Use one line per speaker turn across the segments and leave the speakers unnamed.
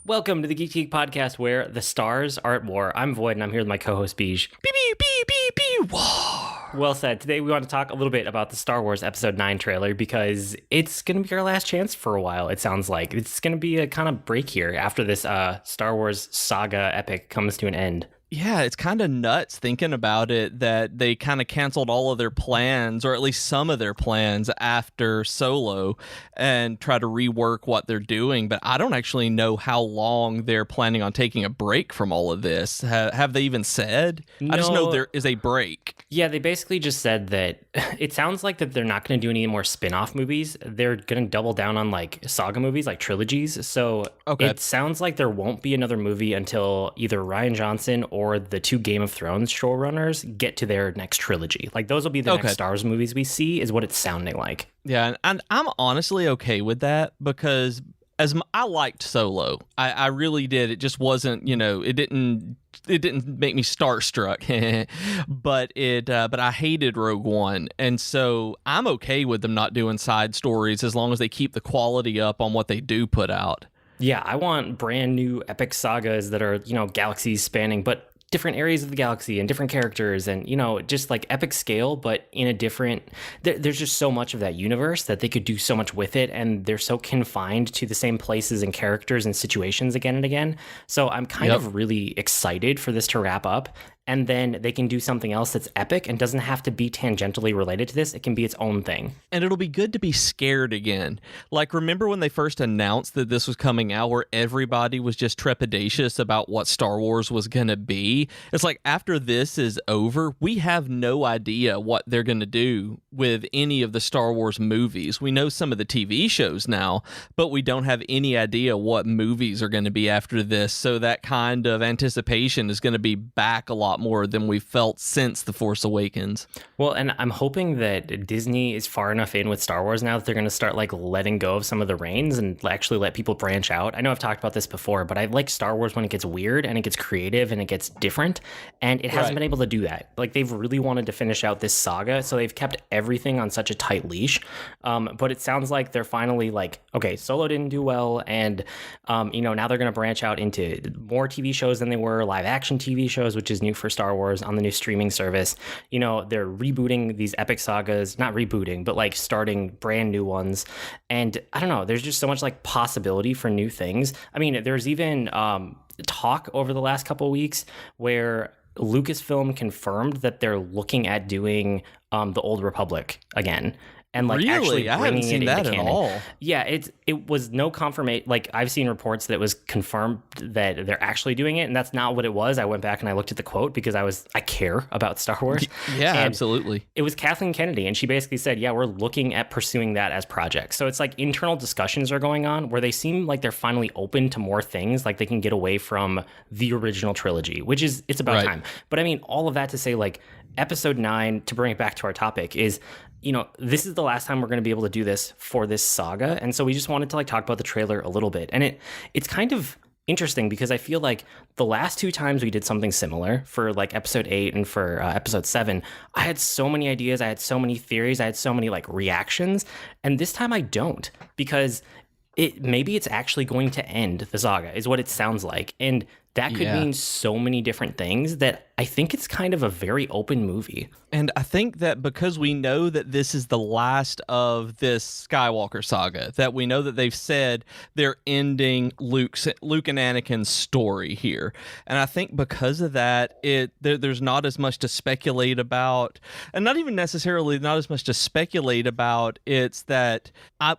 Welcome to the Geek Podcast, where the stars are at war. I'm Void, and I'm here with my co-host Beej. Well said. Today we want to talk a little bit about the Star Wars Episode 9 trailer, because it's going to be our last chance for a while, it sounds like. It's going to be a kind of break here after this Star Wars saga epic comes to an end.
Yeah, it's kind of nuts thinking about it that they kind of canceled all of their plans, or at least some of their plans, after Solo and try to rework what they're doing. But I don't actually know how long they're planning on taking a break from all of this. Have they even said?
No.
I just know there is a break.
Yeah, they basically just said that it sounds like that they're not going to do any more spin-off movies. They're going to double down on like saga movies, like trilogies. So It sounds like there won't be another movie until either Rian Johnson or the two Game of Thrones showrunners get to their next trilogy. Like those will be the next Star Wars movies we see, is what it's sounding like.
Yeah, and I'm honestly okay with that, because I liked Solo. I really did. It just wasn't, it didn't make me starstruck, but I hated Rogue One, and so I'm okay with them not doing side stories as long as they keep the quality up on what they do put out.
Yeah, I want brand new epic sagas that are, galaxies spanning, but different areas of the galaxy and different characters and, just like epic scale, but in a different, there's just so much of that universe that they could do so much with it. And they're so confined to the same places and characters and situations again and again. So I'm kind of really excited for this to wrap up. And then they can do something else that's epic and doesn't have to be tangentially related to this. It can be its own thing.
And it'll be good to be scared again. Like, remember when they first announced that this was coming out, where everybody was just trepidatious about what Star Wars was going to be? It's like, after this is over, we have no idea what they're going to do with any of the Star Wars movies. We know some of the TV shows now, but we don't have any idea what movies are going to be after this. So that kind of anticipation is going to be back a lot more than we've felt since The Force Awakens.
Well, and I'm hoping that Disney is far enough in with Star Wars now that they're going to start like letting go of some of the reins and actually let people branch out. I know I've talked about this before, but I like Star Wars when it gets weird and it gets creative and it gets different, and it hasn't been able to do that. Like, they've really wanted to finish out this saga, so they've kept everything on such a tight leash. But it sounds like they're finally like, okay, Solo didn't do well, and now they're going to branch out into more TV shows than they were, live action TV shows, which is new for Star Wars on the new streaming service. They're rebooting these epic sagas, not rebooting, but like starting brand new ones. And I don't know, there's just so much like possibility for new things. I mean, there's even talk over the last couple of weeks where Lucasfilm confirmed that they're looking at doing the Old Republic again. And like actually
I haven't seen that at all.
Yeah, it was no confirmation. Like, I've seen reports that it was confirmed that they're actually doing it, and that's not what it was. I went back and I looked at the quote because I care about Star Wars.
Yeah, absolutely.
It was Kathleen Kennedy, and she basically said, yeah, we're looking at pursuing that as projects. So it's like internal discussions are going on where they seem like they're finally open to more things, like they can get away from the original trilogy, which is, it's about time. But I mean, all of that to say, like, Episode 9, to bring it back to our topic, is, this is the last time we're going to be able to do this for this saga. And so we just wanted to like talk about the trailer a little bit. And it's kind of interesting because I feel like the last two times we did something similar, for like Episode 8 and for Episode 7, I had so many ideas, I had so many theories, I had so many like reactions. And this time I don't, because maybe it's actually going to end the saga, is what it sounds like. And that could mean so many different things that I think it's kind of a very open movie.
And I think that because we know that this is the last of this Skywalker saga, that we know that they've said they're ending Luke and Anakin's story here. And I think because of that, there's not as much to speculate about, and not even necessarily not as much to speculate about. It's that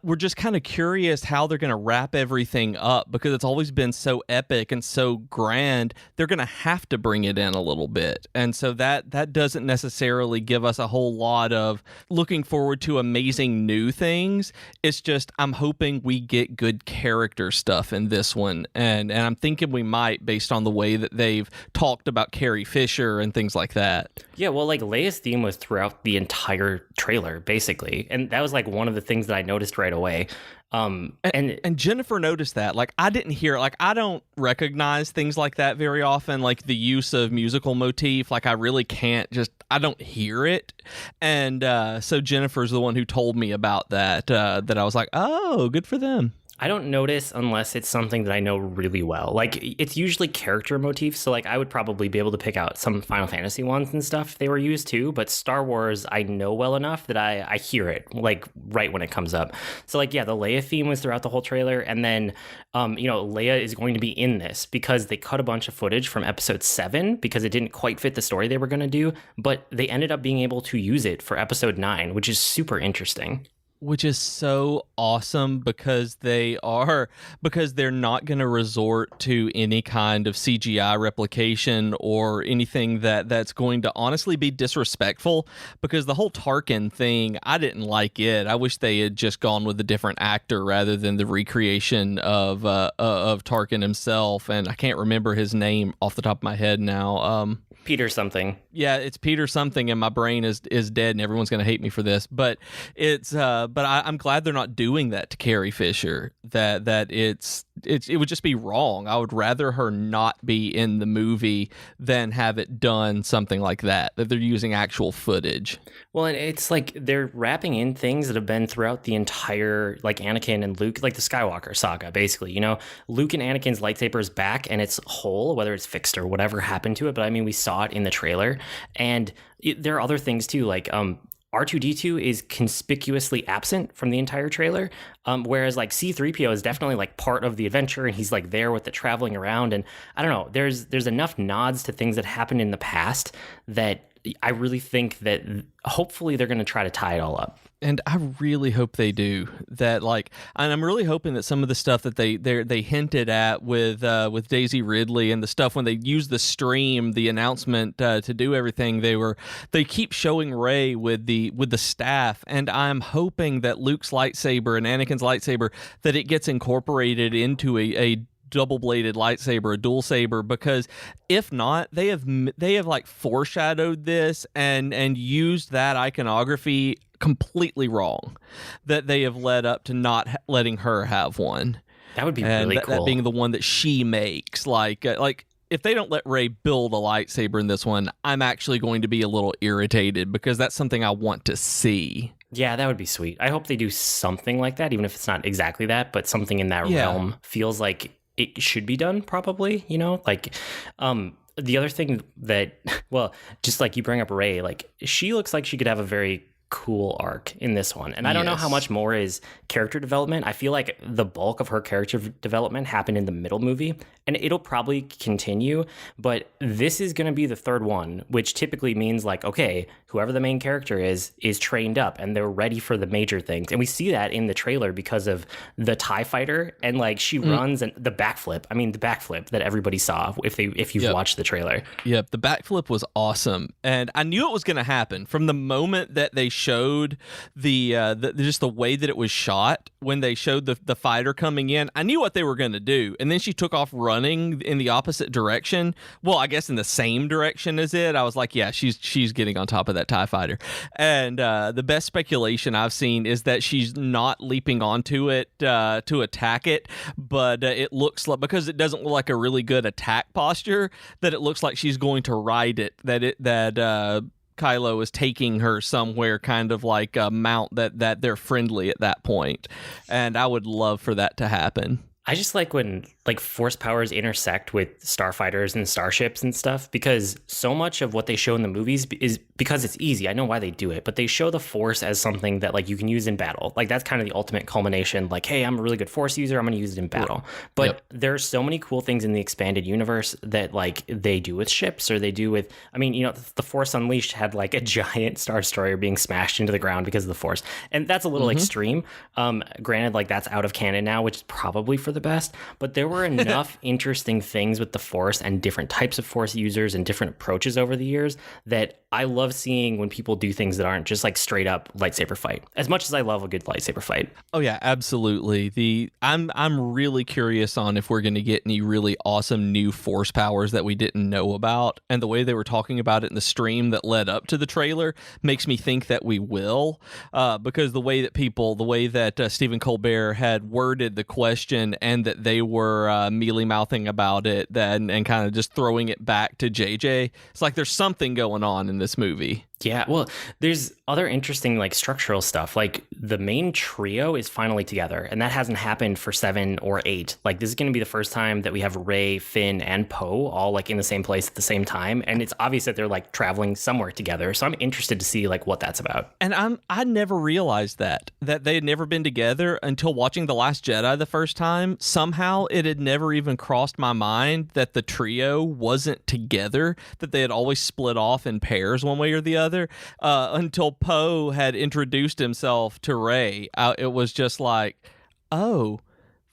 we're just kind of curious how they're going to wrap everything up, because it's always been so epic and so grand. They're going to have to bring it in a little bit. And so that doesn't necessarily give us a whole lot of looking forward to amazing new things. It's just, I'm hoping we get good character stuff in this one. And I'm thinking we might, based on the way that they've talked about Carrie Fisher and things like that.
Yeah, well, like, Leia's theme was throughout the entire trailer, basically. And that was like one of the things that I noticed right away.
And Jennifer noticed that. Like, I didn't hear, like, I don't recognize things like that very often, like the use of musical motif. Like, I really can't I don't hear it. And so Jennifer's the one who told me about that, that I was like, oh, good for them.
I don't notice unless it's something that I know really well. Like, it's usually character motifs, so like I would probably be able to pick out some Final Fantasy ones and stuff they were used too, but Star Wars I know well enough that I hear it like right when it comes up. So like yeah, the Leia theme was throughout the whole trailer, and then Leia is going to be in this because they cut a bunch of footage from episode 7 because it didn't quite fit the story they were going to do, but they ended up being able to use it for episode 9, which is super interesting.
Which is so awesome because they're not going to resort to any kind of CGI replication or anything that's going to honestly be disrespectful, because the whole Tarkin thing, I didn't like it. I wish they had just gone with a different actor rather than the recreation of Tarkin himself, and I can't remember his name off the top of my head now.
Peter something.
Yeah, it's Peter something, and my brain is dead, and everyone's going to hate me for this. But I'm glad they're not doing that to Carrie Fisher. It would just be wrong. I would rather her not be in the movie than have it done something like that they're using actual footage.
Well, and it's like they're wrapping in things that have been throughout the entire, like Anakin and Luke, like the Skywalker saga, basically. Luke and Anakin's lightsaber is back and it's whole, whether it's fixed or whatever happened to it. But I mean, we saw it in the trailer, and there are other things too, like R2D2 is conspicuously absent from the entire trailer, whereas like C-3PO is definitely like part of the adventure, and he's like there with the traveling around, and I don't know, there's enough nods to things that happened in the past that I really think that hopefully they're going to try to tie it all up.
And I really hope they do that. And I'm really hoping that some of the stuff that they hinted at with Daisy Ridley and the stuff when they used the stream, the announcement to do everything, they keep showing Rey with the staff, and I'm hoping that Luke's lightsaber and Anakin's lightsaber, that it gets incorporated into a double-bladed lightsaber, a dual saber, because if not, they have like foreshadowed this and used that iconography completely wrong, that they have led up to not letting her have one.
That would be really cool.
That being the one that she makes. Like if they don't let Rey build a lightsaber in this one, I'm actually going to be a little irritated, because that's something I want to see.
Yeah, that would be sweet. I hope they do something like that, even if it's not exactly that, but something in that realm feels like it should be done, probably, the other thing that, well, just like you bring up Rey, like she looks like she could have a very cool arc in this one. And I don't know how much more is character development. I feel like the bulk of her character development happened in the middle movie, and it'll probably continue, but this is going to be the third one, which typically means like, okay, whoever the main character is trained up and they're ready for the major things. And we see that in the trailer because of the TIE fighter, and like she runs, and the backflip that everybody saw if you've watched the trailer.
Yep, the backflip was awesome. And I knew it was going to happen from the moment that they showed the just the way that it was shot. When they showed the fighter coming in, I knew what they were going to do, and then she took off running in the opposite direction. Well, I guess in the same direction as it. I was like, yeah, she's getting on top of that TIE fighter. And the best speculation I've seen is that she's not leaping onto it to attack it, but it looks like, because it doesn't look like a really good attack posture, that it looks like she's going to ride it. That Kylo is taking her somewhere, kind of like a mount that they're friendly at that point. And I would love for that to happen.
I just like when like force powers intersect with starfighters and starships and stuff, because so much of what they show in the movies is because it's easy. I know why they do it, but they show the force as something that like you can use in battle. Like that's kind of the ultimate culmination. Like, hey, I'm a really good force user, I'm going to use it in battle. But there's so many cool things in the expanded universe that like they do with ships, or they do with, I mean, the Force Unleashed had like a giant Star Destroyer being smashed into the ground because of the force. And that's a little extreme. Granted, like that's out of canon now, which is probably for the best, but there were enough interesting things with the force and different types of force users and different approaches over the years that I love seeing when people do things that aren't just like straight up lightsaber fight, as much as I love a good lightsaber fight.
Oh yeah, absolutely. I'm really curious on if we're going to get any really awesome new force powers that we didn't know about, and the way they were talking about it in the stream that led up to the trailer makes me think that we will, because the way that Stephen Colbert had worded the question, and that they were mealy-mouthing about it and kind of just throwing it back to JJ. It's like there's something going on in this movie.
Yeah, well, there's other interesting like structural stuff. Like the main trio is finally together, and that hasn't happened for 7 or 8. Like this is going to be the first time that we have Rey, Finn, and Poe all like in the same place at the same time, and it's obvious that they're like traveling somewhere together. So I'm interested to see like what that's about.
And I never realized that they had never been together until watching The Last Jedi the first time. Somehow it had never even crossed my mind that the trio wasn't together, that they had always split off in pairs one way or the other, until Poe had introduced himself to Rey. It was just like, oh,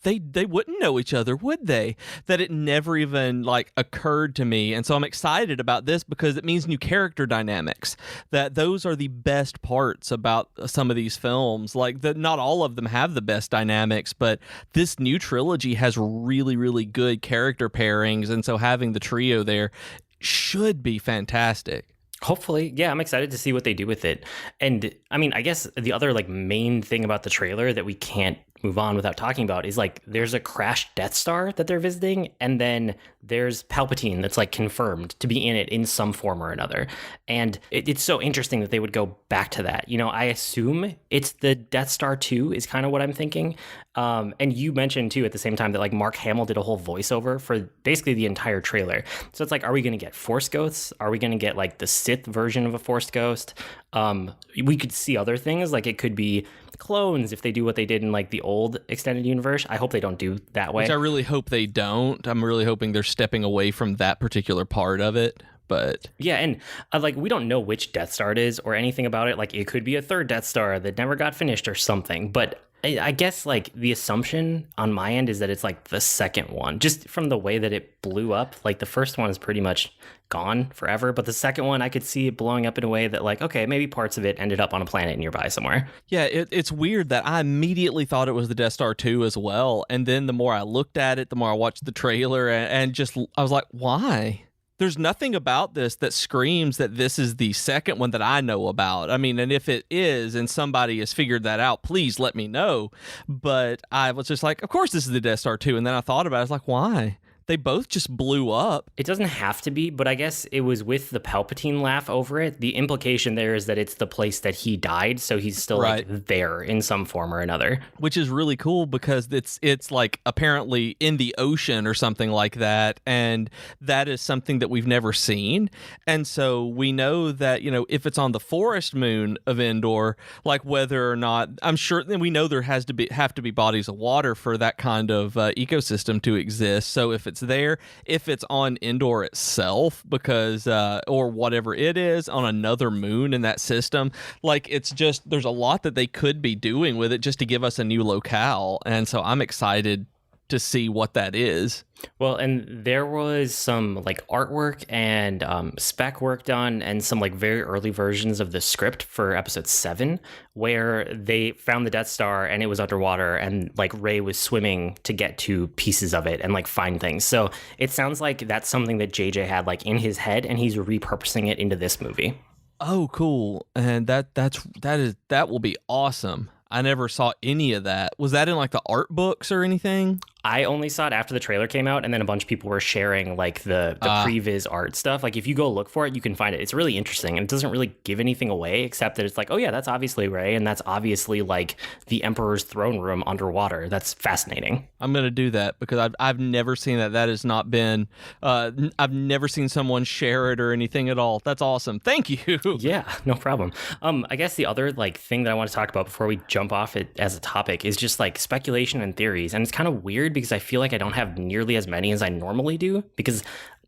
they wouldn't know each other, would they? That it never even like occurred to me. And so I'm excited about this because it means new character dynamics. That those are the best parts about some of these films. Like that, not all of them have the best dynamics, but this new trilogy has really, really good character pairings. And so having the trio there should be fantastic.
Hopefully, yeah, I'm excited to see what they do with it. And I mean, I guess the other like main thing about the trailer that we can't move on without talking about is like there's a crashed Death Star that they're visiting, and then there's Palpatine that's like confirmed to be in it in some form or another. And it's so interesting that they would go back to that. You know, I assume it's the Death Star 2 is kind of what I'm thinking. And you mentioned too at the same time that like Mark Hamill did a whole voiceover for basically the entire trailer. So it's like, are we going to get Force Ghosts? Are we going to get like the Sith version of a Force Ghost? We could see other things, like it could be clones if they do what they did in like the old extended universe. I hope they don't do that way.
Which I really hope they don't. I'm really hoping they're stepping away from that particular part of it. But
yeah, and like we don't know which Death Star it is or anything about it. Like it could be a third Death Star that never got finished or something. But I guess like the assumption on my end is that it's like the second one, just from the way that it blew up. Like the first one is pretty much gone forever, but the second one I could see it blowing up in a way that like, okay, maybe parts of it ended up on a planet nearby somewhere.
Yeah, it's weird that I immediately thought it was the Death Star 2 as well, and then the more I looked at it, the more I watched the trailer, and just I was like, why? There's nothing about this that screams that this is the second one that I know about. I mean, and if it is and somebody has figured that out, please let me know. But I was just like, of course this is the Death Star 2. And then I thought about it. I was like, why? They both just blew up.
It doesn't have to be, but I guess it was with the Palpatine laugh over it. The implication there is that it's the place that he died, so he's still like there in some form or another.
Which is really cool because it's like apparently in the ocean or something like that, and that is something that we've never seen. And so we know that, you know, if it's on the forest moon of Endor, like whether or not, I'm sure, then we know there have to be bodies of water for that kind of ecosystem to exist. So if it's there, if it's on Endor itself, because or whatever it is on another moon in that system, like it's just, there's a lot that they could be doing with it just to give us a new locale. And so I'm excited to see what that is.
Well, and there was some like artwork and spec work done and some like very early versions of the script for episode 7 where they found the Death Star and it was underwater and like Rey was swimming to get to pieces of it and like find things. So it sounds like that's something that JJ had like in his head and he's repurposing it into this movie.
Oh, cool. And that will be awesome. I never saw any of that. Was that in like the art books or anything?
I only saw it after the trailer came out, and then a bunch of people were sharing like the previs art stuff. Like if you go look for it, you can find it. It's really interesting, and it doesn't really give anything away except that it's like, oh yeah, that's obviously Rey, and that's obviously like the Emperor's throne room underwater. That's fascinating.
I'm gonna do that because I've never seen that. That has not been. I've never seen someone share it or anything at all. That's awesome. Thank you.
Yeah, no problem. I guess the other like thing that I want to talk about before we jump off it as a topic is just like speculation and theories, and it's kind of weird because I feel like I don't have nearly as many as I normally do because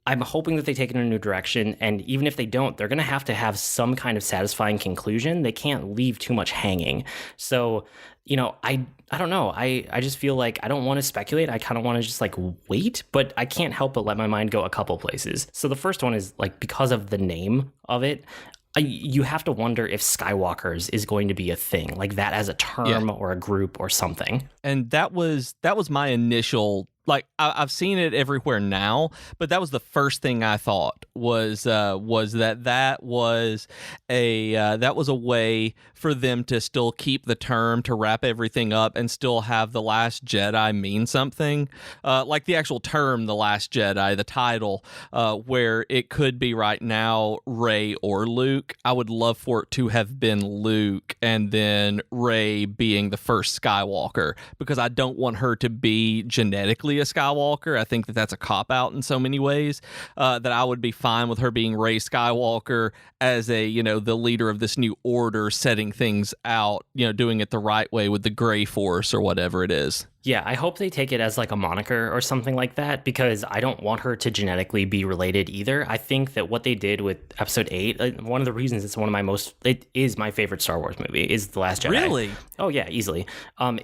I'm hoping that they take it in a new direction, and even if they don't, they're going to have some kind of satisfying conclusion. They can't leave too much hanging. So, you know, I don't know. I just feel like I don't want to speculate. I kind of want to just like wait, but I can't help but let my mind go a couple places. So the first one is like because of the name of it, you have to wonder if Skywalkers is going to be a thing, like that as a term or a group or something.
And that was my initial like I've seen it everywhere now, but that was the first thing I thought was that was a way for them to still keep the term, to wrap everything up, and still have The Last Jedi mean something, like the actual term The Last Jedi, the title, where it could be right now Rey or Luke. I would love for it to have been Luke and then Rey being the first Skywalker, because I don't want her to be genetically a Skywalker. I think that that's a cop-out in so many ways, that I would be fine with her being Rey Skywalker as the leader of this new order, setting things out, doing it the right way with the Gray Force or whatever it is.
Yeah, I hope they take it as like a moniker or something like that, because I don't want her to genetically be related either. I think that what they did with Episode 8, one of the reasons it is my favorite Star Wars movie, is The Last Jedi.
Really?
Oh yeah, easily.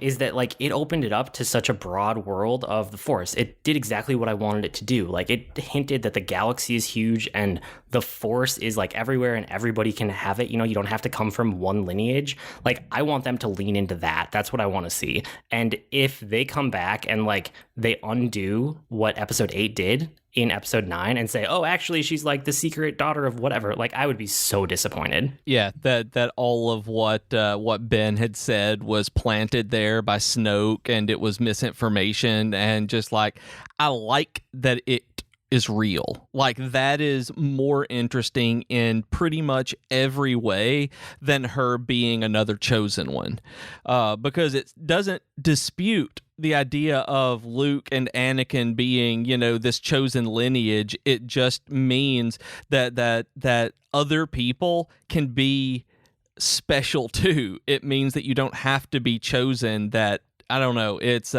Is that like it opened it up to such a broad world of the Force. It did exactly what I wanted it to do. Like it hinted that the galaxy is huge and the Force is like everywhere and everybody can have it. You don't have to come from one lineage. Like I want them to lean into that. That's what I want to see. And if they come back and like they undo what Episode 8 did in Episode 9 and say, oh, actually she's like the secret daughter of whatever, like I would be so disappointed.
Yeah, that all of what Ben had said was planted there by Snoke, and it was misinformation, and just like I like that it is real. Like that is more interesting in pretty much every way than her being another chosen one, because it doesn't dispute the idea of Luke and Anakin being, this chosen lineage. It just means that other people can be special too. It means that you don't have to be chosen. That I don't know. It's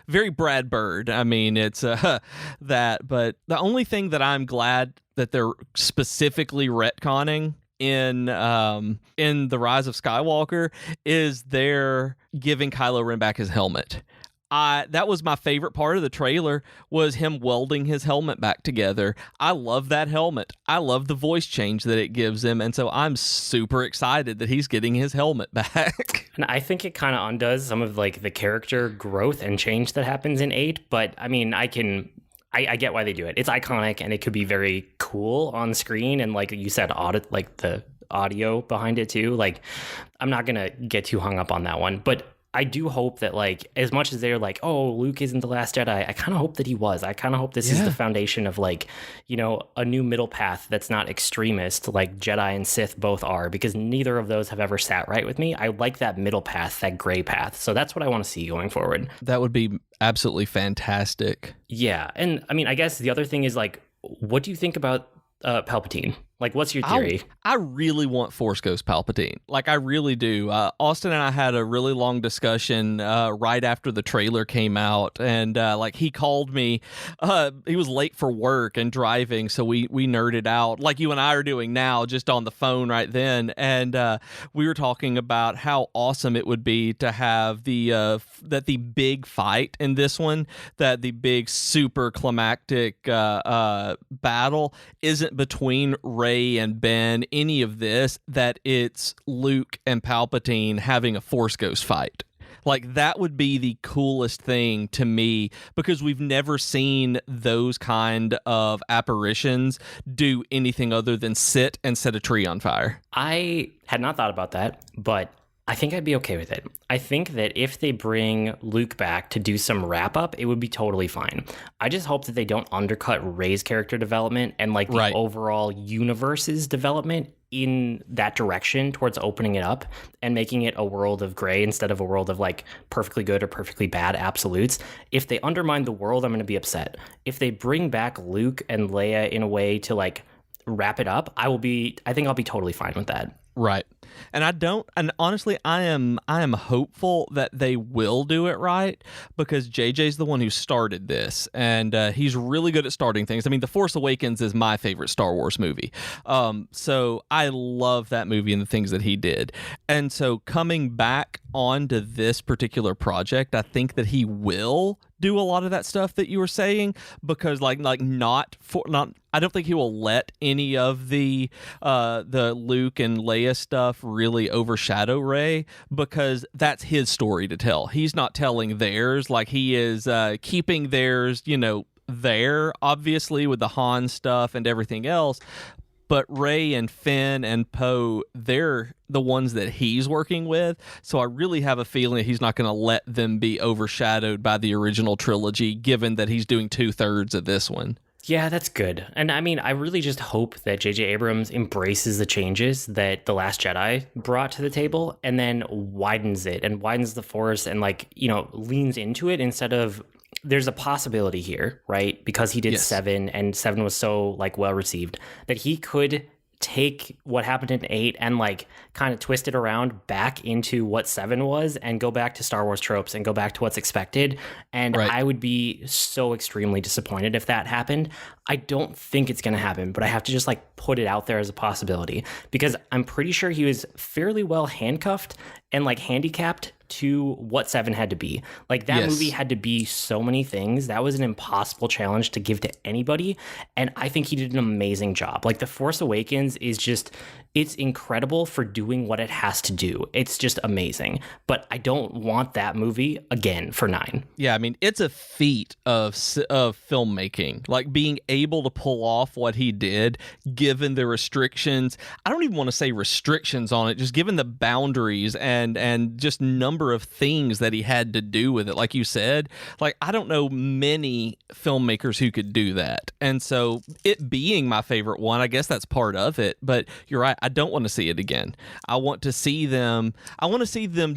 very Brad Bird. I mean, it's that. But the only thing that I'm glad that they're specifically retconning in The Rise of Skywalker is they're giving Kylo Ren back his helmet. That was my favorite part of the trailer, was him welding his helmet back together. I love that helmet. I love the voice change that it gives him, and so I'm super excited that he's getting his helmet back.
And I think it kind of undoes some of like the character growth and change that happens in 8, but I mean, I get why they do it. It's iconic and it could be very cool on screen, and like you said, like the audio behind it too. Like I'm not gonna get too hung up on that one, but I do hope that, like, as much as they're like, oh, Luke isn't the last Jedi, I kind of hope that he was. I kind of hope this is the foundation of, like, a new middle path that's not extremist, like Jedi and Sith both are, because neither of those have ever sat right with me. I like that middle path, that gray path. So that's what I want to see going forward.
That would be absolutely fantastic.
Yeah. And, I mean, I guess the other thing is, like, what do you think about Palpatine? Like, what's your theory?
I really want Force Ghost Palpatine. Like, I really do. Austin and I had a really long discussion right after the trailer came out, and like he called me. He was late for work and driving, so we nerded out like you and I are doing now, just on the phone right then. And we were talking about how awesome it would be to have the big fight in this one, that the big super climactic battle isn't between Rey and Ben, any of this, that it's Luke and Palpatine having a Force Ghost fight. Like, that would be the coolest thing to me, because we've never seen those kind of apparitions do anything other than sit and set a tree on fire.
I had not thought about that, but I think I'd be okay with it. I think that if they bring Luke back to do some wrap up, it would be totally fine. I just hope that they don't undercut Rey's character development and like the overall universe's development in that direction towards opening it up and making it a world of gray instead of a world of like perfectly good or perfectly bad absolutes. If they undermine the world, I'm going to be upset. If they bring back Luke and Leia in a way to like wrap it up, I think I'll be totally fine with that.
Right. And honestly, I am hopeful that they will do it right, because JJ's the one who started this, and he's really good at starting things. I mean, The Force Awakens is my favorite Star Wars movie. So I love that movie and the things that he did. And so coming back onto this particular project, I think that he will do a lot of that stuff that you were saying, because I don't think he will let any of the Luke and Leia stuff really overshadow Rey because that's his story to tell. He's not telling theirs. Like, he is keeping theirs, there, obviously, with the Han stuff and everything else. But Rey and Finn and Poe, they're the ones that he's working with. So I really have a feeling that he's not going to let them be overshadowed by the original trilogy, given that he's doing 2/3 of this one.
Yeah, that's good. And I mean, I really just hope that J.J. Abrams embraces the changes that The Last Jedi brought to the table and then widens it and widens the Force and, leans into it instead of... There's a possibility here, right? Because he did 7 and 7 was so well received that he could take what happened in 8 and kind of twist it around back into what 7 was and go back to Star Wars tropes and go back to what's expected. And I would be so extremely disappointed if that happened. I don't think it's going to happen, but I have to just put it out there as a possibility because I'm pretty sure he was fairly well handcuffed and handicapped to what 7 had to be. That movie had to be so many things. That was an impossible challenge to give to anybody. And I think he did an amazing job. The Force Awakens is just, it's incredible for doing what it has to do. It's just amazing. But I don't want that movie again for 9.
Yeah, I mean, it's a feat of filmmaking. Being able to pull off what he did, given the restrictions. I don't even want to say restrictions on it, just given the boundaries and just number of things that he had to do with it. Like you said, I don't know many filmmakers who could do that. And so it being my favorite one, I guess that's part of it. But you're right, I don't want to see it again. I want to see them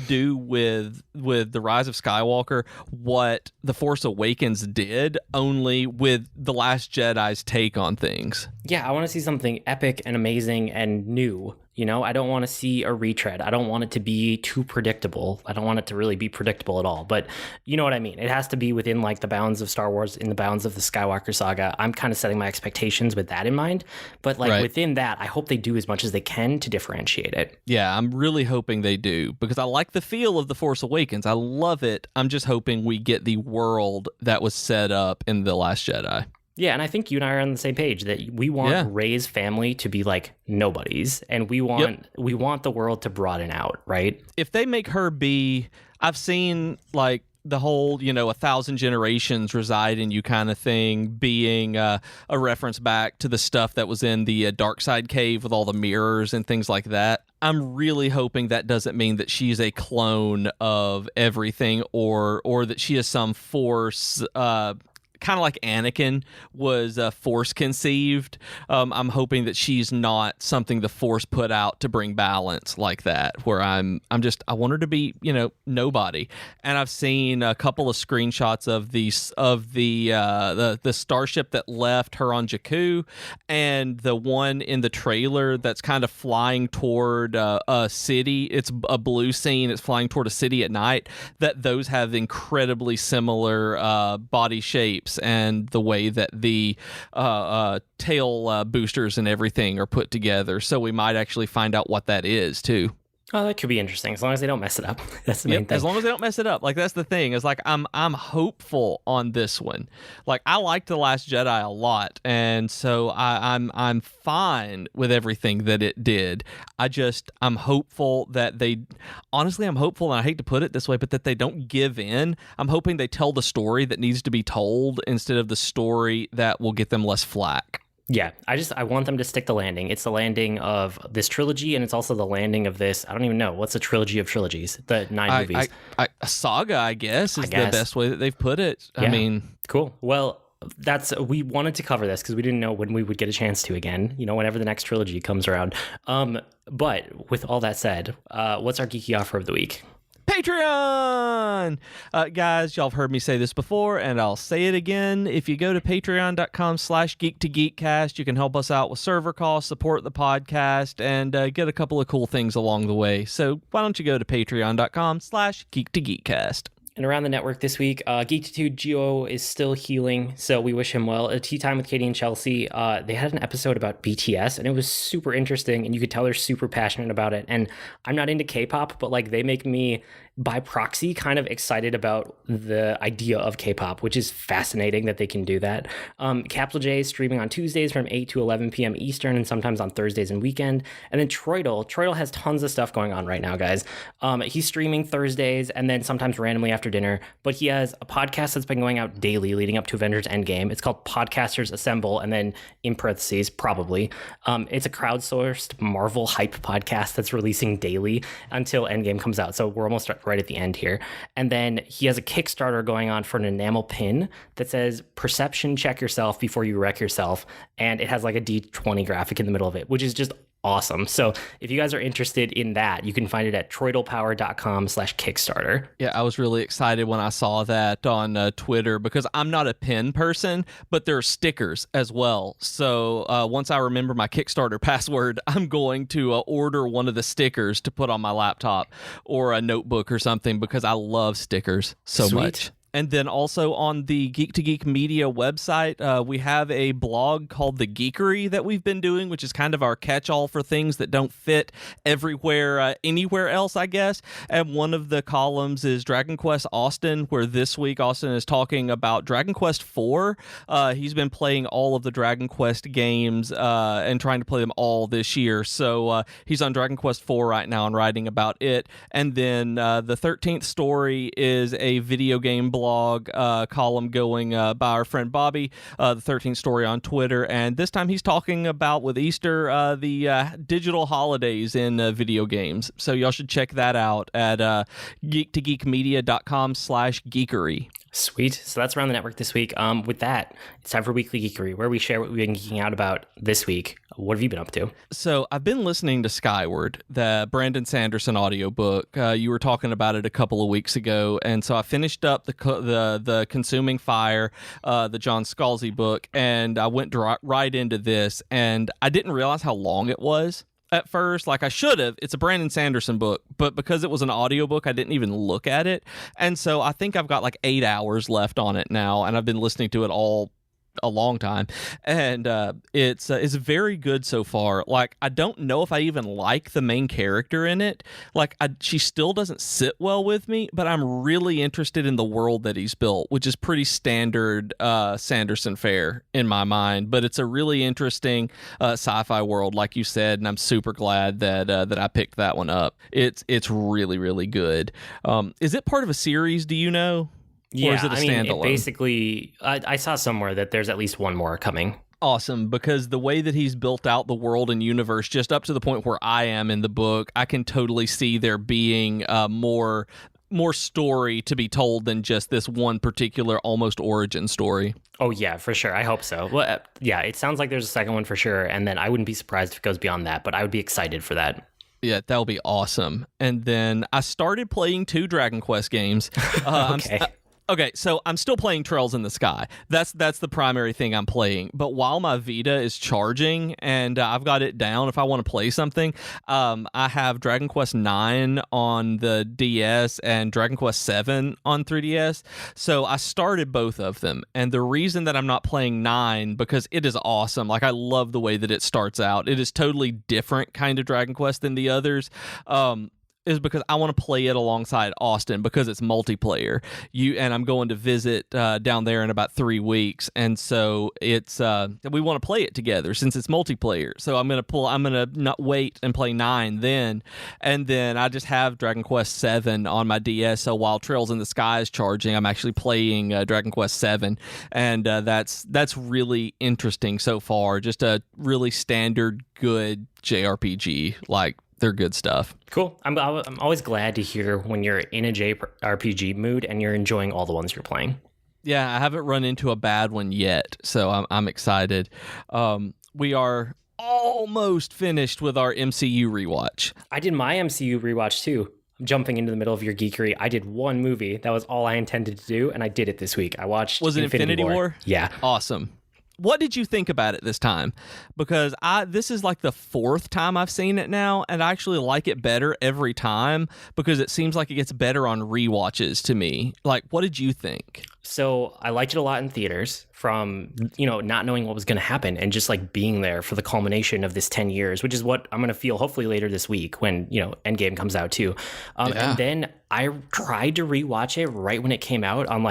do with The Rise of Skywalker what The Force Awakens did, only with The Last Jedi's take on things.
Yeah, I want to see something epic and amazing and new. I don't want to see a retread. I don't want it to be too predictable. I don't want it to really be predictable at all. But you know what I mean? It has to be within the bounds of Star Wars, in the bounds of the Skywalker saga. I'm kind of setting my expectations with that in mind. But within that, I hope they do as much as they can to differentiate it.
Yeah, I'm really hoping they do because I like the feel of The Force Awakens. I love it. I'm just hoping we get the world that was set up in The Last Jedi.
Yeah, and I think you and I are on the same page that we want Rey's family to be nobodies, and we want the world to broaden out, right?
If they make her be, I've seen the whole 1,000 generations reside in you kind of thing being a reference back to the stuff that was in the Dark Side cave with all the mirrors and things like that. I'm really hoping that doesn't mean that she's a clone of everything or that she is some Force kind of like Anakin was Force conceived. I'm hoping that she's not something the Force put out to bring balance like that, where I want her to be, nobody. And I've seen a couple of screenshots of the starship that left her on Jakku, and the one in the trailer that's kind of flying toward a city. It's a blue scene. It's flying toward a city at night. That those have incredibly similar body shapes and the way that the tail boosters and everything are put together. So we might actually find out what that is too.
Oh, that could be interesting as long as they don't mess it up. That's the main thing.
As long as they don't mess it up. That's the thing. It's I'm hopeful on this one. I liked The Last Jedi a lot, and so I'm fine with everything that it did. I'm hopeful that I'm hopeful, and I hate to put it this way, but that they don't give in. I'm hoping they tell the story that needs to be told instead of the story that will get them less flack.
Yeah, I want them to stick the landing. It's the landing of this trilogy, and it's also the landing of this. I don't even know. What's a trilogy of trilogies? The 9 movies.
A saga, I guess, is the best way that they've put it. Yeah. I mean,
cool. Well, we wanted to cover this because we didn't know when we would get a chance to again, whenever the next trilogy comes around. But with all that said, what's our geeky offer of the week?
Patreon! Guys, y'all have heard me say this before, and I'll say it again. If you go to patreon.com/geek2geekcast, you can help us out with server costs, support the podcast, and get a couple of cool things along the way. So why don't you go to patreon.com/geek2geekcast.
And around the network this week, Geektitude Geo is still healing, so we wish him well. A Tea Time with Katie and Chelsea, they had an episode about BTS, and it was super interesting, and you could tell they're super passionate about it. And I'm not into K-pop, but they make me by proxy kind of excited about the idea of K-pop, which is fascinating that they can do that. Capital J is streaming on Tuesdays from 8 to 11 p.m. Eastern and sometimes on Thursdays and weekend. And then Troidel has tons of stuff going on right now, guys. He's streaming Thursdays and then sometimes randomly after dinner, but he has a podcast that's been going out daily leading up to Avengers Endgame. It's called Podcasters Assemble, and then in parentheses, probably. It's a crowdsourced Marvel hype podcast that's releasing daily until Endgame comes out. So we're almost right at the end here. And then he has a Kickstarter going on for an enamel pin that says perception check yourself before you wreck yourself. And it has like a D20 graphic in the middle of it, which is just awesome. So if you guys are interested in that, you can find it at troidalpower.com/Kickstarter.
Yeah, I was really excited when I saw that on Twitter because I'm not a pen person, but there are stickers as well. So once I remember my Kickstarter password, I'm going to order one of the stickers to put on my laptop or a notebook or something because I love stickers so much. And then also on the Geek to Geek Media website, we have a blog called The Geekery that we've been doing, which is kind of our catch-all for things that don't fit everywhere, anywhere else, I guess. And one of the columns is Dragon Quest Austin, where this week Austin is talking about Dragon Quest IV. He's been playing all of the Dragon Quest games and trying to play them all this year. So he's on Dragon Quest IV right now and writing about it. And then the 13th story is a video game blog column going by our friend Bobby, the 13th story on Twitter, and this time he's talking about with Easter the digital holidays in video games. So y'all should check that out at geektogeekmedia.com/geekery.
Sweet. So that's around the network this week. With that, it's time for Weekly Geekery, where we share what we've been geeking out about this week. What have you been up to?
So I've been listening to Skyward, the Brandon Sanderson audiobook. You were talking about it a couple of weeks ago, and so I finished up the Consuming Fire, the John Scalzi book, and I went right into this, and I didn't realize how long it was at first. Like I should have. It's a Brandon Sanderson book, but because it was an audiobook, I didn't even look at it. And so I think I've got like 8 hours left on it now, and I've been listening to it all a long time, and it's very good so far. Like I don't know if I even like the main character in it. Like she still doesn't sit well with me, but I'm really interested in the world that he's built, which is pretty standard Sanderson fare in my mind. But it's a really interesting sci-fi world, like you said, and I'm super glad that I picked that one up. It's really, really good. Is it part of a series? Do you know?
Yeah,
or is it a standalone?
Basically, I saw somewhere that there's at least one more coming.
Awesome, because the way that he's built out the world and universe, just up to the point where I am in the book, I can totally see there being more story to be told than just this one particular almost origin story.
Oh, yeah, for sure. I hope so. Well, yeah, it sounds like there's a second one for sure, and then I wouldn't be surprised if it goes beyond that, but I would be excited for that.
Yeah, that'll be awesome. And then I started playing 2 Dragon Quest games.
Okay.
Okay, so I'm still playing Trails in the Sky. That's the primary thing I'm playing. But while my Vita is charging and I've got it down, if I want to play something, I have Dragon Quest 9 on the DS and Dragon Quest 7 on 3DS. So I started both of them. And the reason that I'm not playing 9, because it is awesome. Like I love the way that it starts out. It is totally different kind of Dragon Quest than the others. Is because I want to play it alongside Austin because it's multiplayer. And I'm going to visit down there in about 3 weeks, and so it's we want to play it together since it's multiplayer. So I'm gonna not wait and play 9 then, and then I just have Dragon Quest 7 on my DS. So while Trails in the Sky is charging, I'm actually playing Dragon Quest 7, and that's really interesting so far. Just a really standard good JRPG, like. They're good stuff.
Cool. I'm always glad to hear when you're in a JRPG mood and you're enjoying all the ones you're playing.
Yeah, I haven't run into a bad one yet, so I'm excited. We are almost finished with our MCU rewatch.
I did my MCU rewatch too. I'm jumping into the middle of your geekery. I did one movie. That was all I intended to do, and I did it this week. I watched
Was it Infinity War?
Yeah.
Awesome. What did you think about it this time? Because this is like the 4th time I've seen it now, and I actually like it better every time because it seems like it gets better on rewatches to me. Like, what did you think?
So I liked it a lot in theaters from, not knowing what was going to happen and just like being there for the culmination of this 10 years, which is what I'm going to feel hopefully later this week when, Endgame comes out too. And then I tried to rewatch it right when it came out on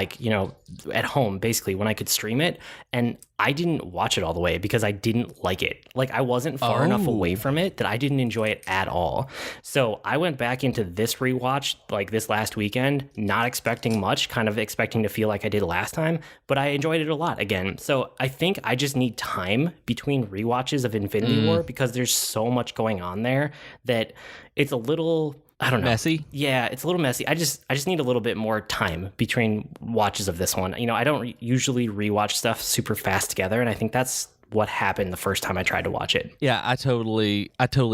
at home, basically when I could stream it. And I didn't watch it all the way because I didn't like it. Like I wasn't far enough away from it that I didn't enjoy it at all. So I went back into this rewatch like this last weekend, not expecting much, kind of expecting to feel like I did last time, but I enjoyed it a lot again. So I think I just need time between rewatches of Infinity War because there's so much going on there that it's a little, I don't know.
Messy?
Yeah, it's a little messy. I just need a little bit more time between watches of this one. I don't usually rewatch stuff super fast together, and I think that's what happened the first time I tried to watch it.
Yeah, I totally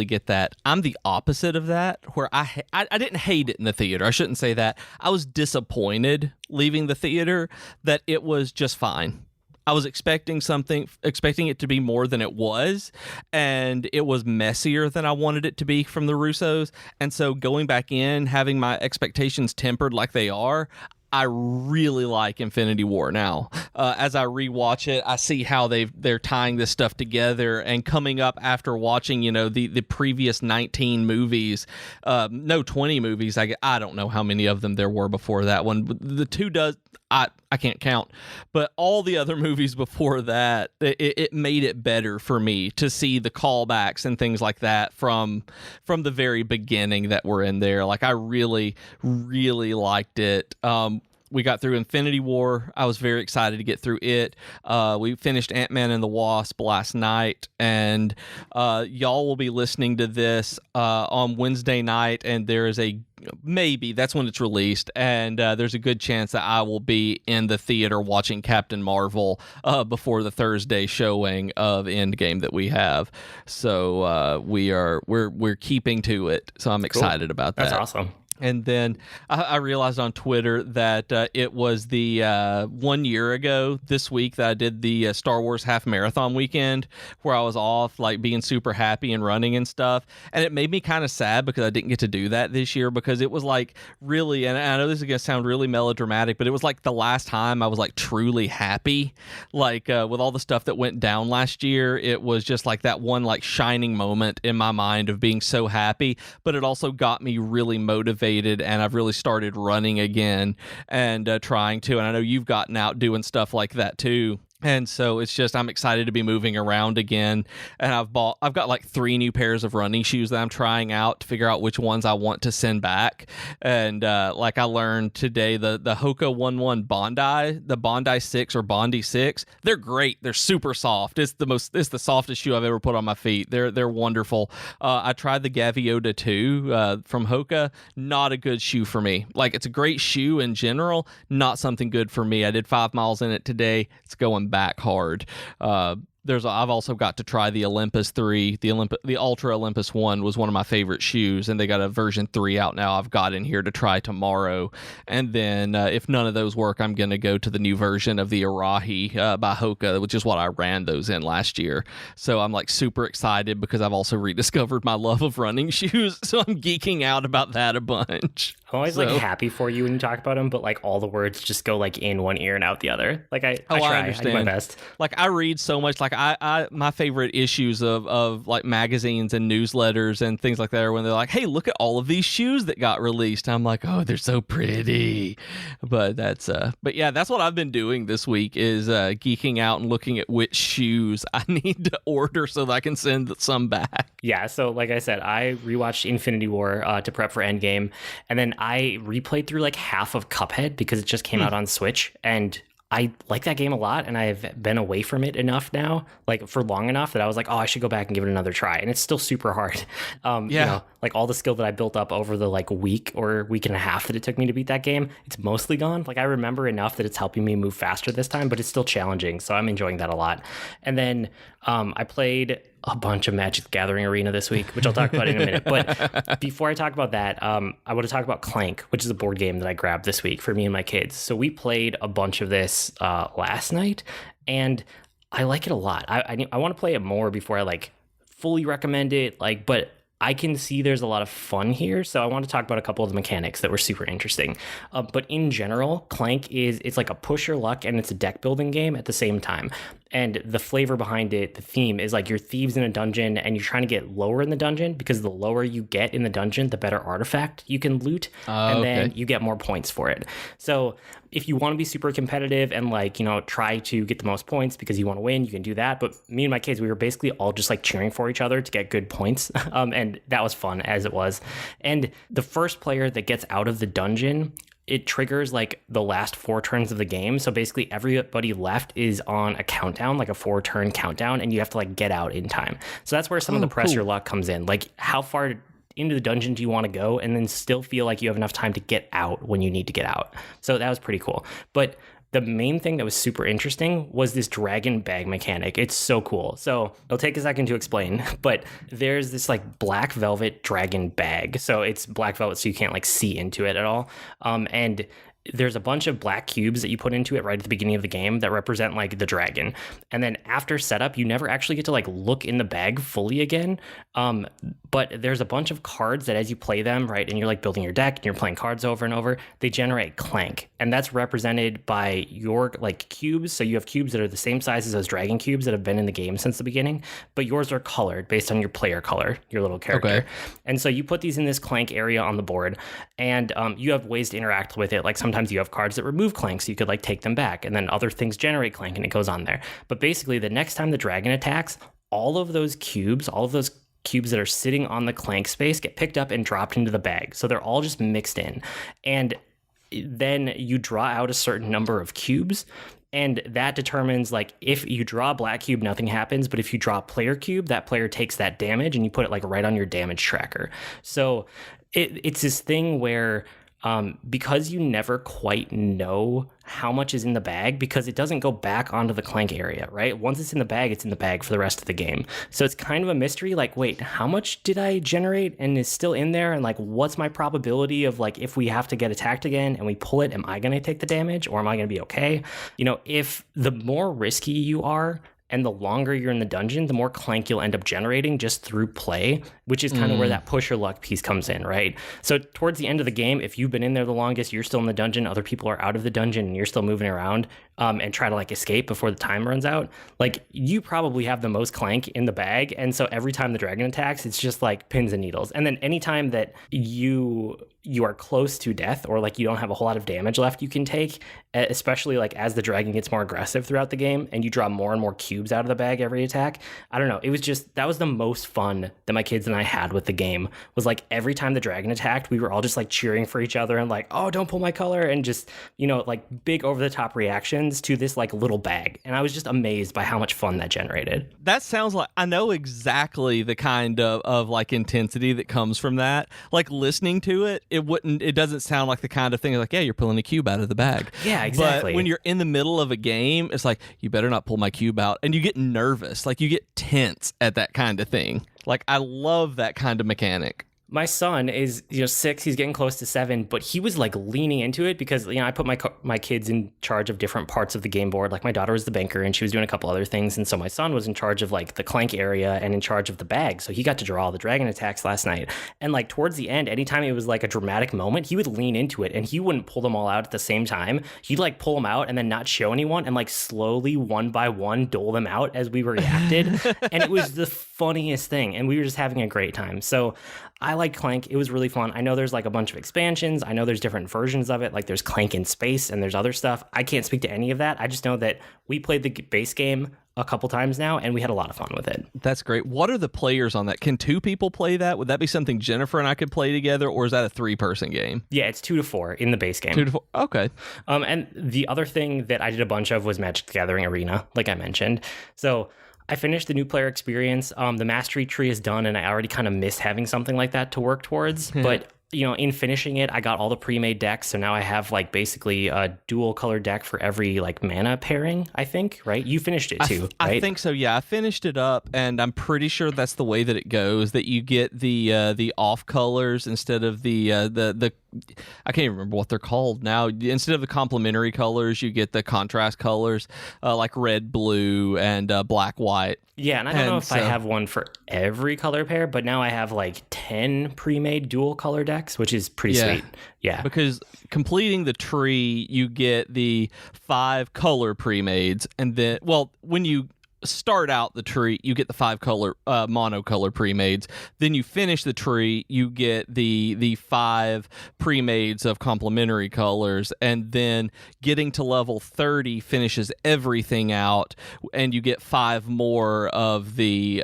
get that. I'm the opposite of that, where I didn't hate it in the theater. I shouldn't say that. I was disappointed leaving the theater that it was just fine. I was expecting it to be more than it was, and it was messier than I wanted it to be from the Russos. And so going back in, having my expectations tempered like they are, I really like Infinity War now. As I rewatch it, I see how they're tying this stuff together, and coming up after watching, the previous 19 movies, 20 movies. I don't know how many of them there were before that one. But the two I can't count, but all the other movies before that, it made it better for me to see the callbacks and things like that from the very beginning that were in there. Like I really, really liked it. We got through Infinity War. I was very excited to get through it. We finished Ant-Man and the Wasp last night, and y'all will be listening to this on Wednesday night, and there is maybe that's when it's released, and there's a good chance that I will be in the theater watching Captain Marvel before the Thursday showing of Endgame that we have. So we're keeping to it. So I'm excited about that.
That's awesome.
And then I realized on Twitter that it was the 1 year ago this week that I did the Star Wars half marathon weekend, where I was off, like being super happy and running and stuff. And it made me kind of sad because I didn't get to do that this year, because it was like really, and I know this is going to sound really melodramatic, but it was like the last time I was like truly happy. Like with all the stuff that went down last year, it was just like that one like shining moment in my mind of being so happy, but it also got me really motivated, and I've really started running again and trying to. And I know you've gotten out doing stuff like that too. And so it's just, I'm excited to be moving around again. And I've got like 3 new pairs of running shoes that I'm trying out to figure out which ones I want to send back. And like I learned today, the Hoka 11 Bondi, the Bondi 6 or Bondi 6, they're great. They're super soft. It's the softest shoe I've ever put on my feet. They're wonderful. I tried the Gaviota 2 from Hoka. Not a good shoe for me. Like, it's a great shoe in general, not something good for me. I did 5 miles in it today. It's going back hard. I've also got to try the Olympus 3. The Ultra Olympus 1 was one of my favorite shoes, and they got a version 3 out now. I've got in here to try tomorrow. And then if none of those work, I'm going to go to the new version of the Arahi by Hoka, which is what I ran those in last year. So I'm like super excited because I've also rediscovered my love of running shoes. So I'm geeking out about that a bunch.
I'm always like happy for you when you talk about them, but like all the words just go like in one ear and out the other. Like I try.
Understand.
I do my best.
Like I read so much. Like I my favorite issues of like magazines and newsletters and things like that are when they're like, hey, look at all of these shoes that got released. I'm like, oh, they're so pretty. But yeah, that's what I've been doing this week is geeking out and looking at which shoes I need to order so that I can send some back.
Yeah, so like I said, I rewatched Infinity War to prep for Endgame, and then I replayed through like half of Cuphead because it just came out on Switch, and I like that game a lot, and I've been away from it enough now, like for long enough that I was like, oh, I should go back and give it another try. And it's still super hard. Like all the skill that I built up over the like week or week and a half that it took me to beat that game, it's mostly gone. Like I remember enough that it's helping me move faster this time, but it's still challenging. So I'm enjoying that a lot. And then I played a bunch of Magic the Gathering Arena this week, which I'll talk about in a minute. But before I talk about that, I want to talk about Clank, which is a board game that I grabbed this week for me and my kids. So we played a bunch of this last night, and I like it a lot. I want to play it more before I like fully recommend it. Like, but I can see there's a lot of fun here, so I want to talk about a couple of the mechanics that were super interesting. But in general, Clank it's like a push your luck and it's a deck building game at the same time. And the flavor behind it, the theme, is like you're thieves in a dungeon and you're trying to get lower in the dungeon, because the lower you get in the dungeon, the better artifact you can loot, and then you get more points for it. So if you want to be super competitive and like, try to get the most points because you want to win, you can do that. But me and my kids, we were basically all just like cheering for each other to get good points. And that was fun as it was. And the first player that gets out of the dungeon, it triggers like the last 4 turns of the game. So basically everybody left is on a countdown, like a 4-turn countdown, and you have to like get out in time. So that's where some of the pressure luck comes in. Like, how far into the dungeon do you want to go and then still feel like you have enough time to get out when you need to get out? So that was pretty cool. But the main thing that was super interesting was this dragon bag mechanic. It's so cool. So it'll take a second to explain, but there's this like black velvet dragon bag. So it's black velvet, so you can't like see into it at all. And there's a bunch of black cubes that you put into it right at the beginning of the game that represent like the dragon. And then after setup, you never actually get to like look in the bag fully again. But there's a bunch of cards that as you play them, right, and you're like building your deck and you're playing cards over and over, they generate Clank. And that's represented by your like cubes. So you have cubes that are the same size as those dragon cubes that have been in the game since the beginning, but yours are colored based on your player color, your little character. Okay. And so you put these in this Clank area on the board, and you have ways to interact with it. Like sometimes you have cards that remove Clank, so you could like take them back, and then other things generate Clank, and it goes on there. But basically, the next time the dragon attacks, all of those cubes that are sitting on the Clank space get picked up and dropped into the bag. So they're all just mixed in. And then you draw out a certain number of cubes, and that determines like if you draw a black cube, nothing happens. But if you draw a player cube, that player takes that damage, and you put it like right on your damage tracker. So it's this thing where because you never quite know how much is in the bag, because it doesn't go back onto the Clank area, right? Once it's in the bag for the rest of the game. So it's kind of a mystery, like, wait, how much did I generate and is still in there? And like, what's my probability of like, if we have to get attacked again and we pull it, am I going to take the damage or am I going to be okay? If the more risky you are, and the longer you're in the dungeon, the more Clank you'll end up generating just through play, which is kind of where that push your luck piece comes in, right? So towards the end of the game, if you've been in there the longest, you're still in the dungeon, other people are out of the dungeon, and you're still moving around and try to like escape before the time runs out, like you probably have the most Clank in the bag. And so every time the dragon attacks, it's just like pins and needles. And then anytime that you are close to death, or like you don't have a whole lot of damage left you can take, especially like as the dragon gets more aggressive throughout the game and you draw more and more cubes out of the bag every attack. I don't know. It was just, that was the most fun that my kids and I had with the game, was like every time the dragon attacked, we were all just like cheering for each other and like, oh, don't pull my color, and just, like big over the top reactions to this like little bag. And I was just amazed by how much fun that generated.
That sounds like, I know exactly the kind of like intensity that comes from that. Like listening to it, it doesn't sound like the kind of thing like, yeah, you're pulling a cube out of the bag.
Yeah, exactly.
But when you're in the middle of a game, it's like, you better not pull my cube out. And you get nervous, like you get tense at that kind of thing. Like, I love that kind of mechanic.
My son is 6, he's getting close to 7, but he was like leaning into it because I put my kids in charge of different parts of the game board. Like my daughter was the banker and she was doing a couple other things, and so my son was in charge of like the Clank area and in charge of the bag, so he got to draw all the dragon attacks last night. And like towards the end, anytime it was like a dramatic moment, he would lean into it and he wouldn't pull them all out at the same time. He'd like pull them out and then not show anyone and like slowly one by one dole them out as we reacted. And it was the funniest thing, and we were just having a great time. So I like Clank. It was really fun. I know there's like a bunch of expansions. I know there's different versions of it. Like there's Clank in space and there's other stuff. I can't speak to any of that. I just know that we played the base game a couple times now and we had a lot of fun with it.
That's great. What are the players on that? Can 2 people play that? Would that be something Jennifer and I could play together, or is that a 3-person game?
Yeah, it's 2 to 4 in the base game.
2 to 4. Okay.
And the other thing that I did a bunch of was Magic the Gathering Arena, like I mentioned. So I finished the new player experience. The mastery tree is done, and I already kind of miss having something like that to work towards. But in finishing it, I got all the pre-made decks, so now I have like basically a dual color deck for every like mana pairing, I think, right? You finished it too, right?
I think so, yeah. I finished it up, and I'm pretty sure that's the way that it goes, that you get the off colors instead of the I can't even remember what they're called now. Instead of the complementary colors, you get the contrast colors, like red, blue, and black, white.
Yeah, and I don't know if I have one for every color pair, but now I have like 10 pre-made dual color decks, which is pretty sweet. Yeah.
Because completing the tree, you get the 5 color pre-mades, and then, well, when you start out the tree, you get the 5 color monocolor pre-mades. Then you finish the tree, you get the 5 pre-mades of complementary colors, and then getting to level 30 finishes everything out, and you get 5 more of the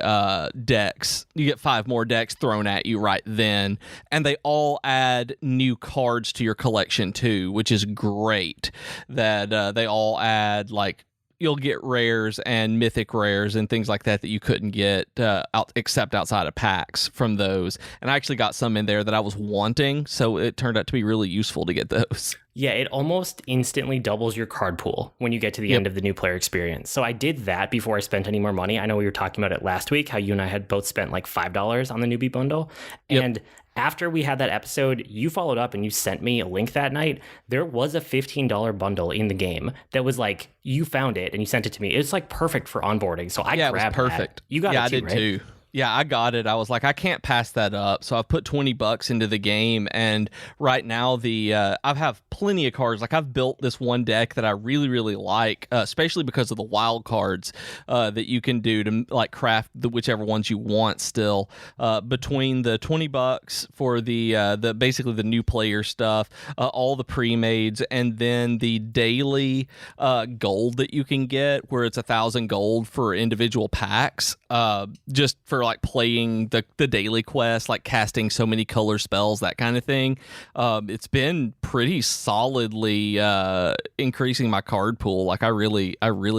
decks. You get 5 more decks thrown at you right then, and they all add new cards to your collection too, which is great. That they all add, like, you'll get rares and mythic rares and things like that you couldn't get except outside of packs from those. And I actually got some in there that I was wanting, so it turned out to be really useful to get those.
Yeah, it almost instantly doubles your card pool when you get to the end of the new player experience. So I did that before I spent any more money. I know we were talking about it last week, how you and I had both spent like $5 on the newbie bundle. And after we had that episode, you followed up and you sent me a link that night. There was a $15 bundle in the game that was like, you found it and you sent it to me. It's like perfect for onboarding. So I grabbed
it was perfect.
That. You got it too,
I did
right?
too. Yeah, I got it. I was like, I can't pass that up. So I've put $20 into the game, and right now I have plenty of cards. Like, I've built this one deck that I really, really like, especially because of the wild cards that you can do to like craft whichever ones you want. Still, between the $20 for the basically the new player stuff, all the pre-mades, and then the daily gold that you can get, where it's 1,000 gold for individual packs, just for like playing the daily quest, like casting so many color spells, that kind of thing. It's been pretty solidly increasing my card pool. Like, I really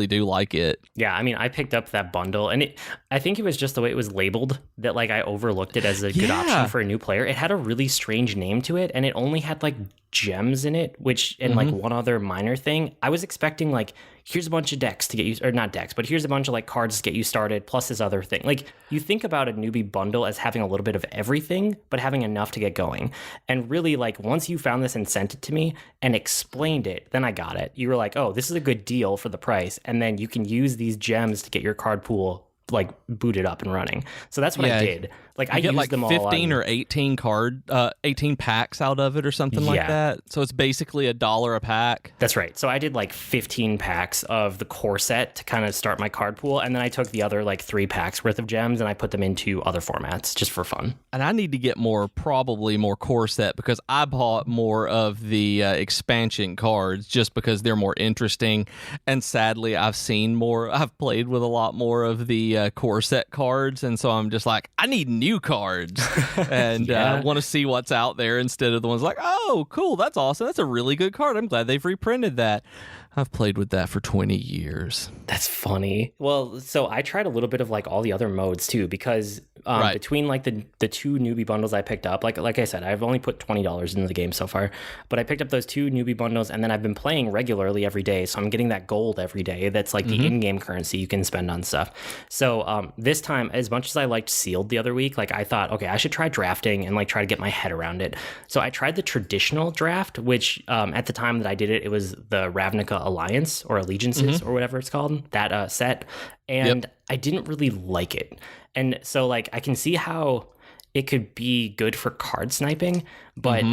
do like it.
Yeah, I mean, I picked up that bundle, and I think it was just the way it was labeled that like I overlooked it as a good option for a new player. It had a really strange name to it, and it only had like gems in it, which, and like one other minor thing. I was expecting like, here's a bunch of decks to get you, or not decks, but here's a bunch of like cards to get you started, plus this other thing. Like, you think about a newbie bundle as having a little bit of everything, but having enough to get going. And really, like, once you found this and sent it to me and explained it, then I got it. You were like, oh, this is a good deal for the price. And then you can use these gems to get your card pool like booted up and running. So that's what I did. Like, I
get
used
like
them all
15 or 18 18 packs out of it or something like that. So it's basically $1 a pack.
That's right. So I did like 15 packs of the core set to kind of start my card pool, and then I took the other like 3 packs worth of gems and I put them into other formats just for fun.
And I need to get probably more core set, because I bought more of the expansion cards just because they're more interesting. And sadly, I've played with a lot more of the core set cards, and so I'm just like, I need new cards and want to see what's out there instead of the ones like, oh, cool, that's awesome, that's a really good card, I'm glad they've reprinted that. I've played with that for 20 years.
That's funny. Well, so I tried a little bit of like all the other modes too, because between like the 2 newbie bundles I picked up, like I said, I've only put $20 into the game so far, but I picked up those 2 newbie bundles, and then I've been playing regularly every day, so I'm getting that gold every day. That's like the in-game currency you can spend on stuff. So this time, as much as I liked sealed the other week, like I thought, okay, I should try drafting and like try to get my head around it. So I tried the traditional draft, which at the time that I did it, it was the Ravnica Alliance or Allegiances or whatever it's called, that set. And I didn't really like it. And so like I can see how it could be good for card sniping, but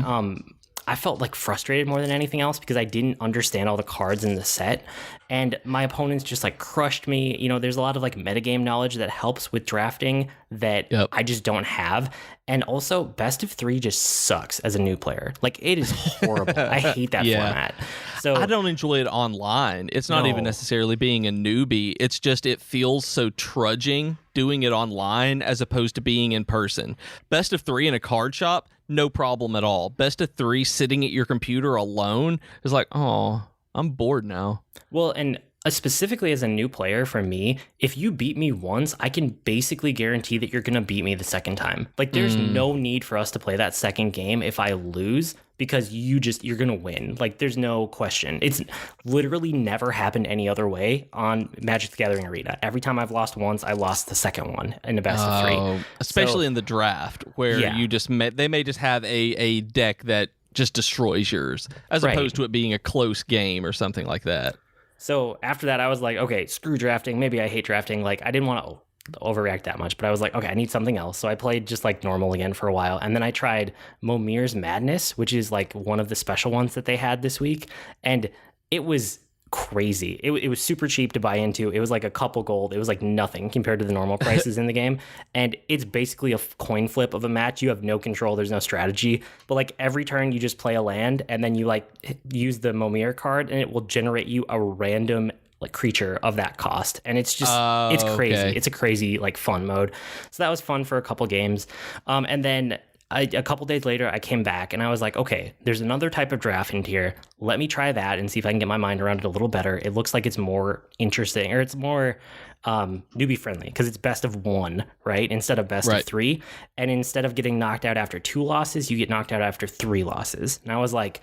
I felt like frustrated more than anything else because I didn't understand all the cards in the set, and my opponents just like crushed me. You know, there's a lot of like metagame knowledge that helps with drafting that I just don't have. And also, best of 3 just sucks as a new player. Like, it is horrible. I hate that format. So
I don't enjoy it online. It's not even necessarily being a newbie. It's just, it feels so trudging doing it online as opposed to being in person. Best of 3 in a card shop, no problem at all. Best of 3 sitting at your computer alone is like, oh, I'm bored now.
Well, and specifically as a new player, for me, if you beat me once, I can basically guarantee that you're going to beat me the second time. Like, there's no need for us to play that second game if I lose, because you're going to win. Like, there's no question. It's literally never happened any other way on Magic the Gathering Arena. Every time I've lost once, I lost the second one in the best of 3.
Especially in the draft, where you just they may just have a deck that just destroys yours, as opposed to it being a close game or something like that.
So after that, I was like, okay, screw drafting. Maybe I hate drafting. Like, I didn't want to overreact that much, but I was like, okay, I need something else. So I played just like normal again for a while. And then I tried Momir's Madness, which is like one of the special ones that they had this week. And it was crazy. It was super cheap to buy into. It was like a couple gold. It was like nothing compared to the normal prices in the game. And it's basically a coin flip of a match. You have no control. There's no strategy. But like every turn you just play a land and then you like use the Momir card and it will generate you a random like creature of that cost. And it's just, it's crazy. Okay. It's a crazy like fun mode. So that was fun for a couple games. And then a couple days later, I came back and I was like, okay, there's another type of draft in here. Let me try that and see if I can get my mind around it a little better. It looks like it's more interesting, or it's more newbie friendly because it's best of one, right? Instead of best of three. And instead of getting knocked out after 2 losses, you get knocked out after 3 losses. And I was like,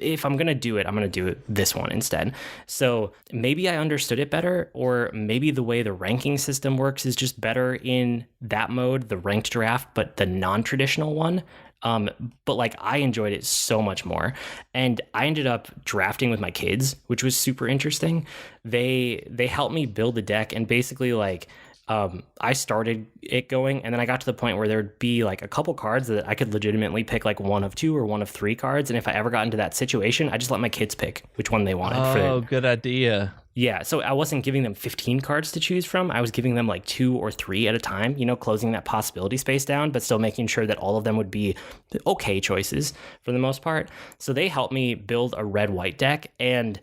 if I'm going to do it, I'm going to do it this one instead. So maybe I understood it better, or maybe the way the ranking system works is just better in that mode, the ranked draft, but the non-traditional one. But like I enjoyed it so much more. And I ended up drafting with my kids, which was super interesting. They helped me build a deck, and basically like I started it going, and then I got to the point where there'd be like a couple cards that I could legitimately pick like one of 2 or one of 3 cards. And if I ever got into that situation, I just let my kids pick which one they wanted.
Oh, good idea.
Yeah. So I wasn't giving them 15 cards to choose from. I was giving them like 2 or 3 at a time, you know, closing that possibility space down, but still making sure that all of them would be okay choices for the most part. So they helped me build a red-white deck. And,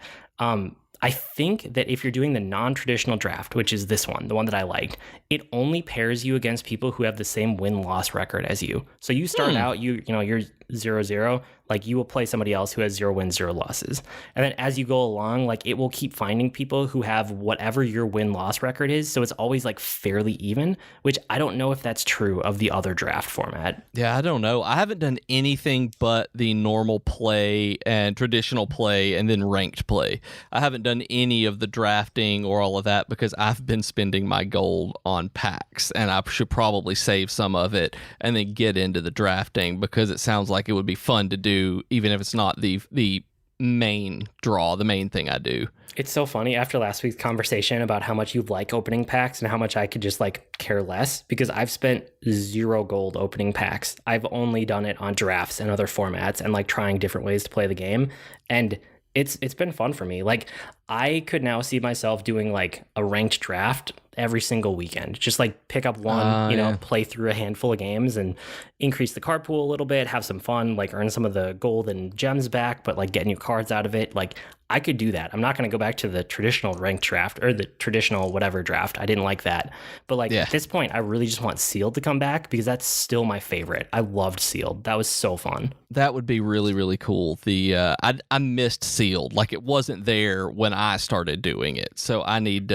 I think that if you're doing the non-traditional draft, which is this one, the one that I liked, it only pairs you against people who have the same win-loss record as you. So you start out, you're 0-0, like you will play somebody else who has 0 wins, 0 losses. And then as you go along, like it will keep finding people who have whatever your win-loss record is. So it's always like fairly even, which I don't know if that's true of the other draft format.
Yeah, I don't know. I haven't done anything but the normal play and traditional play and then ranked play. I haven't done any of the drafting or all of that because I've been spending my gold on packs, and I should probably save some of it and then get into the drafting because it sounds like it would be fun to do, even if it's not the main draw, the main thing I do.
It's so funny after last week's conversation about how much you like opening packs and how much I could just like care less, because I've spent 0 gold opening packs. I've only done it on drafts and other formats and like trying different ways to play the game. And it's been fun for me. Like I could now see myself doing like a ranked draft every single weekend. Just like pick up one, play through a handful of games and increase the card pool a little bit, have some fun, like earn some of the gold and gems back, but like get new cards out of it. Like I could do that. I'm not going to go back to the traditional ranked draft or the traditional whatever draft. I didn't like that. But like at this point, I really just want Sealed to come back because that's still my favorite. I loved Sealed. That was so fun.
That would be really, really cool. I missed Sealed. Like it wasn't there when I started doing it. So I need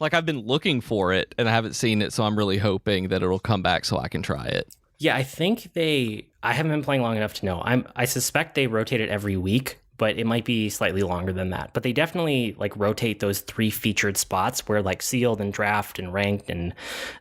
like I've been looking for it and I haven't seen it. So I'm really hoping that it'll come back so I can try it.
Yeah, I think I haven't been playing long enough to know. I suspect they rotate it every week, but it might be slightly longer than that. But they definitely like rotate those 3 featured spots where like Sealed and Draft and Ranked, and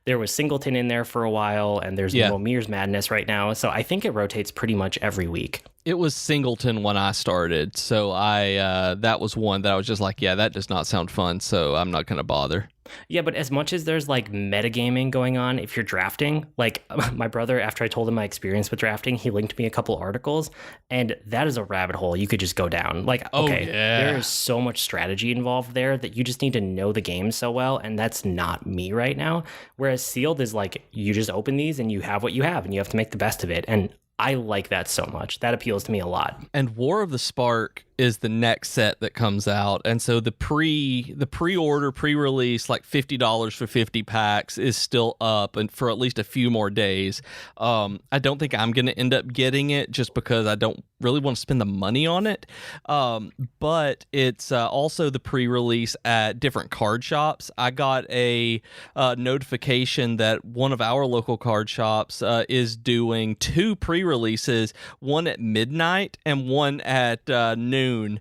there was Singleton in there for a while, and there's Momir's Madness right now. So I think it rotates pretty much every week.
It was Singleton when I started, so that was one that I was just like, yeah, that does not sound fun, so I'm not going to bother.
Yeah, but as much as there's like metagaming going on, if you're drafting, like my brother, after I told him my experience with drafting, he linked me a couple articles, and that is a rabbit hole you could just go down. Like, okay, there is so much strategy involved there that you just need to know the game so well, and that's not me right now. Whereas Sealed is like, you just open these and you have what you have, and you have to make the best of it. And I like that so much. That appeals to me a lot.
And War of the Spark is the next set that comes out, and so the pre-order, pre-release, like $50 for 50 packs is still up, and for at least a few more days. I don't think I'm going to end up getting it just because I don't really want to spend the money on it. But it's also the pre-release at different card shops. I got a notification that one of our local card shops is doing 2 pre-releases, one at midnight and one at noon noon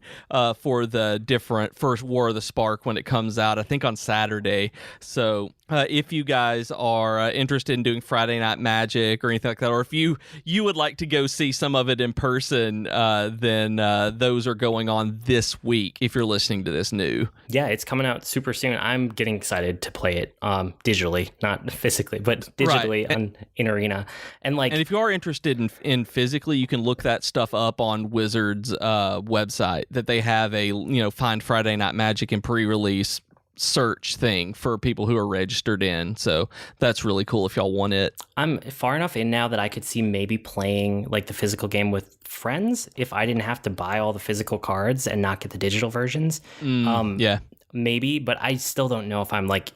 for the different first War of the Spark when it comes out, I think on Saturday. So if you guys are interested in doing Friday Night Magic or anything like that, or if you would like to go see some of it in person, then those are going on this week if you're listening to this new.
Yeah, it's coming out super soon. I'm getting excited to play it digitally, not physically, but digitally in Arena. And
if you are interested in physically, you can look that stuff up on Wizards' website, that they have a Find Friday Night Magic in pre-release search thing for people who are registered in. So that's really cool if y'all want it.
I'm far enough in now that I could see maybe playing like the physical game with friends if I didn't have to buy all the physical cards and not get the digital versions.
Yeah,
maybe, but I still don't know if I'm like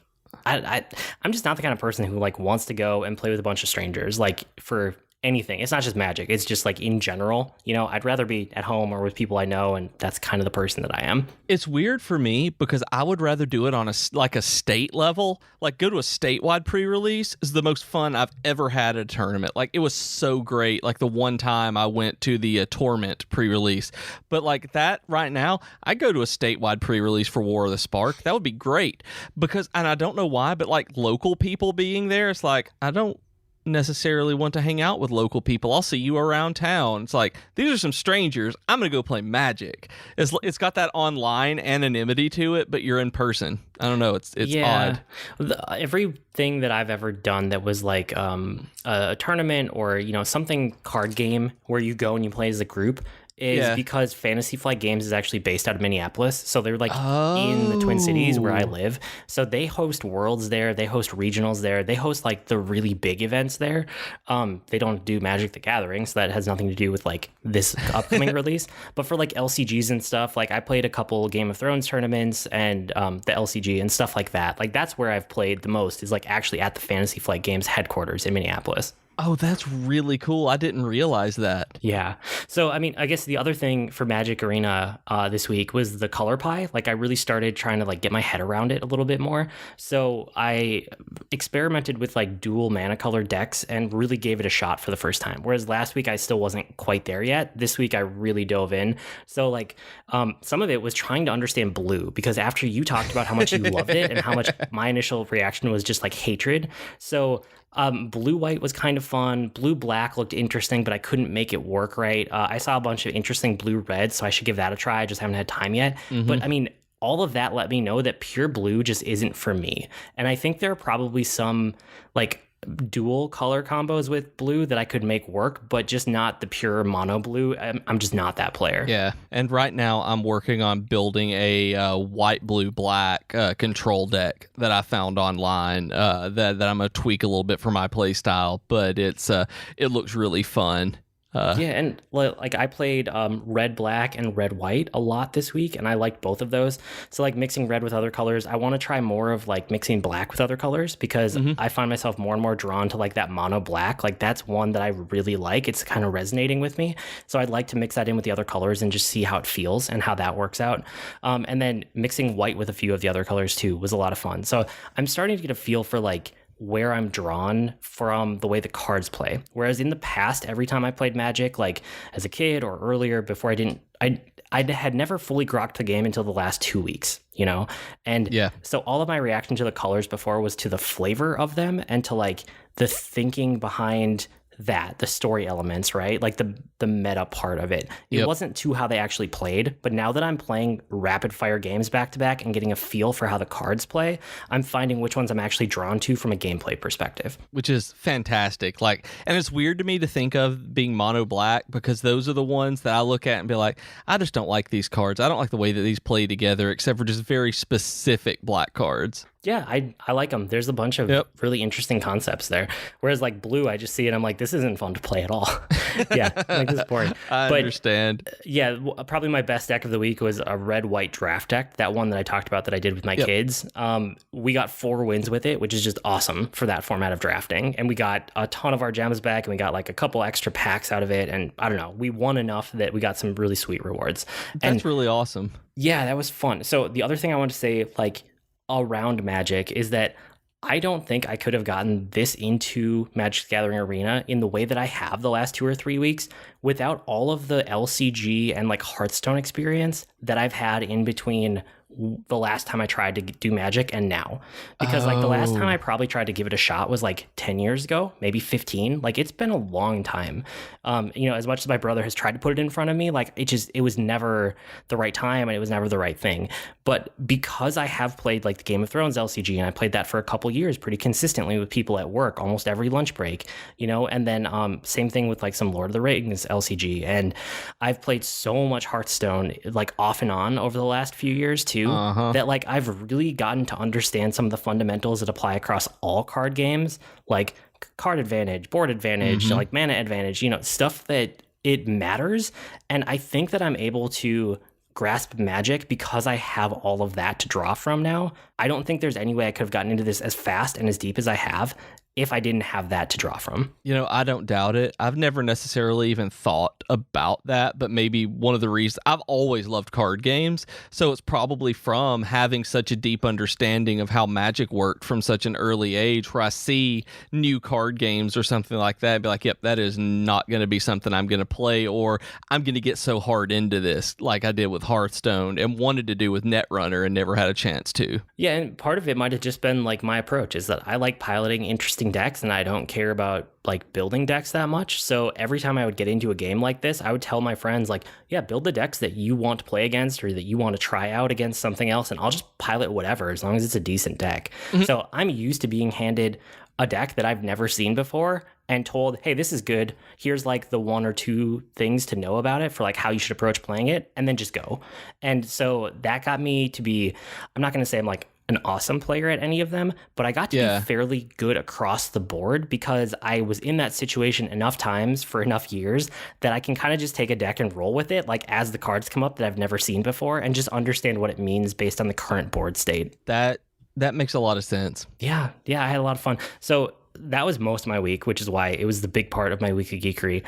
I'm just not the kind of person who like wants to go and play with a bunch of strangers like for anything. It's not just Magic, it's just like in general, I'd rather be at home or with people I know, and that's kind of the person that I am.
It's weird for me because I would rather do it on a state level. Like, go to a statewide pre-release is the most fun I've ever had at a tournament. Like, it was so great. Like the one time I went to the Torment pre-release, but like that right now, I go to a statewide pre-release for War of the Spark. That would be great because, and I don't know why, but like local people being there, it's like I don't necessarily want to hang out with local people. I'll see you around town. It's like, these are some strangers. I'm gonna go play Magic. It's got that online anonymity to it, but you're in person. I don't know. It's odd.
Everything that I've ever done that was like a tournament or something card game where you go and you play as a group is because Fantasy Flight Games is actually based out of Minneapolis. So they're like in the Twin Cities where I live. So they host worlds there. They host regionals there. They host like the really big events there. They don't do Magic the Gathering, so that has nothing to do with like this upcoming release. But for like LCGs and stuff, like I played a couple Game of Thrones tournaments and the LCG and stuff like that. Like that's where I've played the most, is like actually at the Fantasy Flight Games headquarters in Minneapolis.
Oh, that's really cool. I didn't realize that.
Yeah. So, I mean, I guess the other thing for Magic Arena this week was the color pie. Like, I really started trying to, like, get my head around it a little bit more. So, I experimented with, like, dual mana color decks and really gave it a shot for the first time. Whereas last week, I still wasn't quite there yet. This week, I really dove in. So, like, some of it was trying to understand blue, because after you talked about how much you loved it and how much my initial reaction was just, like, hatred. So, blue-white was kind of fun. Blue-black looked interesting, but I couldn't make it work right. I saw a bunch of interesting blue-red, so I should give that a try. I just haven't had time yet. Mm-hmm. But, I mean, all of that let me know that pure blue just isn't for me. And I think there are probably some, like, dual color combos with blue that I could make work, but just not the pure mono blue. I'm just not that player.
Yeah, and right now I'm working on building a white, blue, black control deck that I found online that I'm gonna tweak a little bit for my play style, but it looks really fun.
Yeah, and like I played red, black, and red, white a lot this week, and I liked both of those. So like mixing red with other colors, I want to try more of like mixing black with other colors, because I find myself more and more drawn to like that mono black. Like that's one that I really like. It's kind of resonating with me. So I'd like to mix that in with the other colors and just see how it feels and how that works out. And then mixing white with a few of the other colors too was a lot of fun. So I'm starting to get a feel for like where I'm drawn from the way the cards play. Whereas in the past, every time I played Magic, like as a kid or earlier, before I had never fully grokked the game until the last 2 weeks, And so all of my reaction to the colors before was to the flavor of them and to like the thinking behind the story elements, right? Like the meta part of it. It wasn't to how they actually played, but now that I'm playing rapid fire games back to back and getting a feel for how the cards play, I'm finding which ones I'm actually drawn to from a gameplay perspective.
Which is fantastic. Like, and it's weird to me to think of being mono black, because those are the ones that I look at and be like, I just don't like these cards. I don't like the way that these play together, except for just very specific black cards.
Yeah, I like them. There's a bunch of really interesting concepts there. Whereas like blue, I just see it, I'm like, this isn't fun to play at all. Like this is boring.
I understand.
Yeah, probably my best deck of the week was a red-white draft deck. That one that I talked about that I did with my kids. We got 4 wins with it, which is just awesome for that format of drafting. And we got a ton of our gems back, and we got like a couple extra packs out of it. And I don't know, we won enough that we got some really sweet rewards.
That's really awesome.
Yeah, that was fun. So the other thing I want to say, like, around Magic is that I don't think I could have gotten this into Magic the Gathering Arena in the way that I have the last 2 or 3 weeks without all of the LCG and like Hearthstone experience that I've had in between the last time I tried to do Magic and now. Because like the last time I probably tried to give it a shot was like 10 years ago, maybe 15. Like it's been a long time. As much as my brother has tried to put it in front of me, like it was never the right time and it was never the right thing. But because I have played like the Game of Thrones LCG and I played that for a couple years pretty consistently with people at work, almost every lunch break, and then same thing with like some Lord of the Rings LCG. And I've played so much Hearthstone like off and on over the last few years too, that like I've really gotten to understand some of the fundamentals that apply across all card games, like card advantage, board advantage, like mana advantage, stuff that it matters. And I think that I'm able to grasp Magic because I have all of that to draw from now. I don't think there's any way I could have gotten into this as fast and as deep as I have if I didn't have that to draw from.
I don't doubt it. I've never necessarily even thought about that, but maybe one of the reasons I've always loved card games. So it's probably from having such a deep understanding of how Magic worked from such an early age, where I see new card games or something like that and be like, yep, that is not going to be something I'm going to play, or I'm going to get so hard into this like I did with Hearthstone and wanted to do with Netrunner and never had a chance to.
Yeah, and part of it might have just been like my approach is that I like piloting interesting decks and I don't care about like building decks that much. So every time I would get into a game like this, I would tell my friends like, yeah, build the decks that you want to play against or that you want to try out against something else, and I'll just pilot whatever as long as it's a decent deck. So I'm used to being handed a deck that I've never seen before and told, hey, this is good. Here's like the 1 or 2 things to know about it for like how you should approach playing it, and then just go. And so that got me to be, I'm not going to say I'm like an awesome player at any of them, but I got to be fairly good across the board because I was in that situation enough times for enough years that I can kind of just take a deck and roll with it, like as the cards come up that I've never seen before, and just understand what it means based on the current board state.
That makes a lot of sense.
Yeah, I had a lot of fun. So that was most of my week, which is why it was the big part of my week of geekery.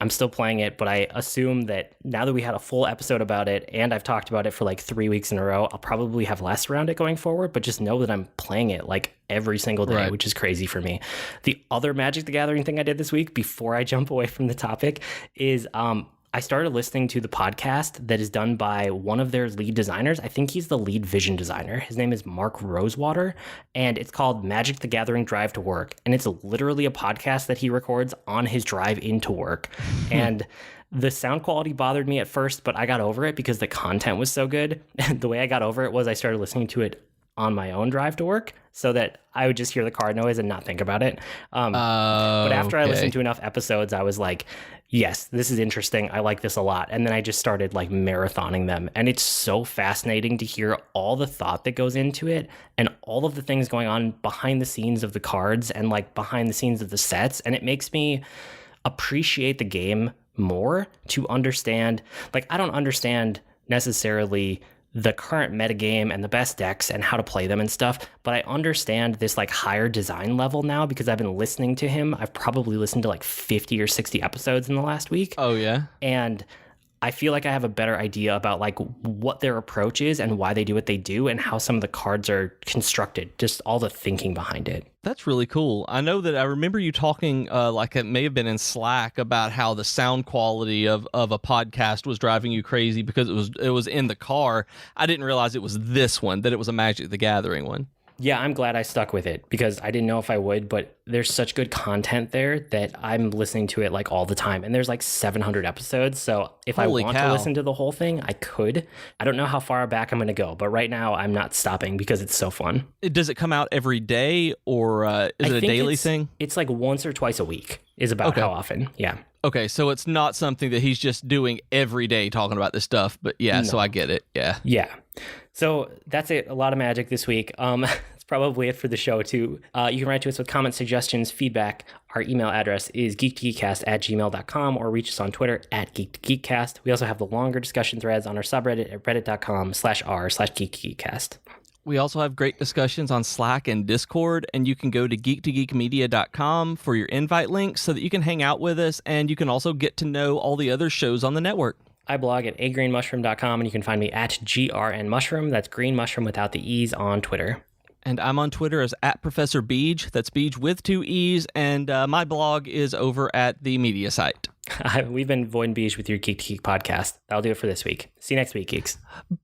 I'm still playing it, but I assume that now that we had a full episode about it and I've talked about it for like 3 weeks in a row, I'll probably have less around it going forward, but just know that I'm playing it like every single day, which is crazy for me. The other Magic the Gathering thing I did this week before I jump away from the topic is I started listening to the podcast that is done by one of their lead designers. I think he's the lead vision designer. His name is Mark Rosewater, and it's called Magic the Gathering Drive to Work. And it's literally a podcast that he records on his drive into work. And the sound quality bothered me at first, but I got over it because the content was so good. And the way I got over it was I started listening to it on my own drive to work so that I would just hear the card noise and not think about it. But after I listened to enough episodes, I was like, yes, this is interesting. I like this a lot. And then I just started like marathoning them. And it's so fascinating to hear all the thought that goes into it and all of the things going on behind the scenes of the cards and like behind the scenes of the sets. And it makes me appreciate the game more to understand. Like, I don't understand necessarily the current metagame and the best decks and how to play them and stuff, but I understand this like higher design level now because I've been listening to him. I've probably listened to like 50 or 60 episodes in the last week.
Oh yeah.
And I feel like I have a better idea about like what their approach is and why they do what they do and how some of the cards are constructed, just all the thinking behind it.
That's really cool. I know that I remember you talking, like it may have been in Slack, about how the sound quality of a podcast was driving you crazy because it was in the car. I didn't realize it was this one, that it was a Magic the Gathering one.
Yeah, I'm glad I stuck with it because I didn't know if I would, but there's such good content there that I'm listening to it like all the time. And there's like 700 episodes. So if
Holy
I want
cow.
to listen to the whole thing, I could. I don't know how far back I'm going to go, but right now I'm not stopping because it's so fun.
Does it come out every day or is it a daily thing?
It's like once or twice a week is about how often. Yeah.
Okay, so it's not something that he's just doing every day talking about this stuff, but yeah, so I get it. Yeah.
Yeah. So that's it. A lot of Magic this week. That's probably it for the show too. You can write to us with comments, suggestions, feedback. Our email address is geek2geekcast@gmail.com or reach us on Twitter @geek2geekcast. We also have the longer discussion threads on our subreddit at reddit.com/r/geek2geekcast.
We also have great discussions on Slack and Discord, and you can go to geek2geekmedia.com for your invite links so that you can hang out with us, and you can also get to know all the other shows on the network.
I blog at agreenmushroom.com, and you can find me at grnmushroom. That's green mushroom without the E's on Twitter.
And I'm on Twitter as @Professor Beej. That's Beej with 2 E's. And my blog is over at the media site.
We've been Void and Beej with your Geek to Geek podcast. That'll do it for this week. See you next week, geeks.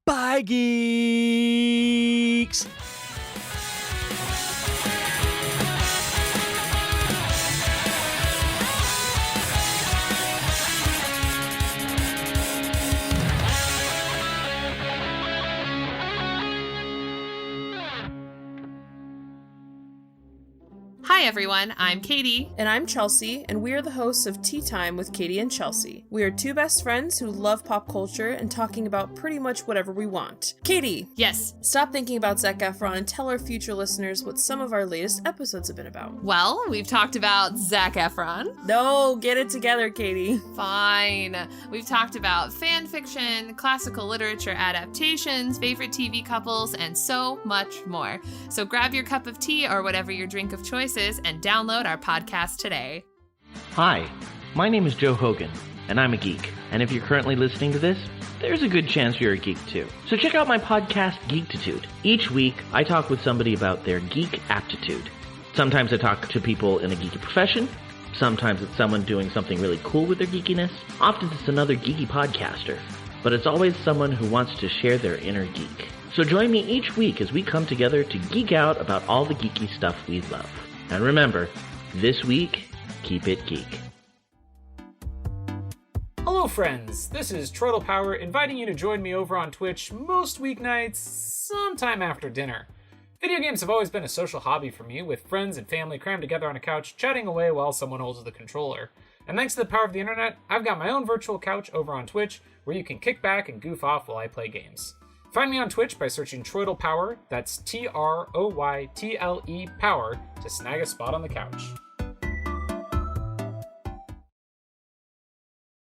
Bye, geeks!
Hi everyone, I'm Katie.
And I'm Chelsea, and we are the hosts of Tea Time with Katie and Chelsea. We are two best friends who love pop culture and talking about pretty much whatever we want. Katie!
Yes.
Stop thinking about Zac Efron and tell our future listeners what some of our latest episodes have been about.
Well, we've talked about Zac Efron.
No, get it together, Katie.
Fine. We've talked about fan fiction, classical literature adaptations, favorite TV couples, and so much more. So grab your cup of tea or whatever your drink of choice is and download our podcast today.
Hi, my name is Joe Hogan, and I'm a geek. And if you're currently listening to this, there's a good chance you're a geek too. So check out my podcast, Geektitude. Each week, I talk with somebody about their geek aptitude. Sometimes I talk to people in a geeky profession. Sometimes it's someone doing something really cool with their geekiness. Often it's another geeky podcaster. But it's always someone who wants to share their inner geek. So join me each week as we come together to geek out about all the geeky stuff we love. And remember, this week, keep it geek.
Hello friends, this is Troidal Power inviting you to join me over on Twitch most weeknights, sometime after dinner. Video games have always been a social hobby for me, with friends and family crammed together on a couch, chatting away while someone holds the controller. And thanks to the power of the internet, I've got my own virtual couch over on Twitch, where you can kick back and goof off while I play games. Find me on Twitch by searching Troidal Power, that's TROYTLE Power, to snag a spot on the couch.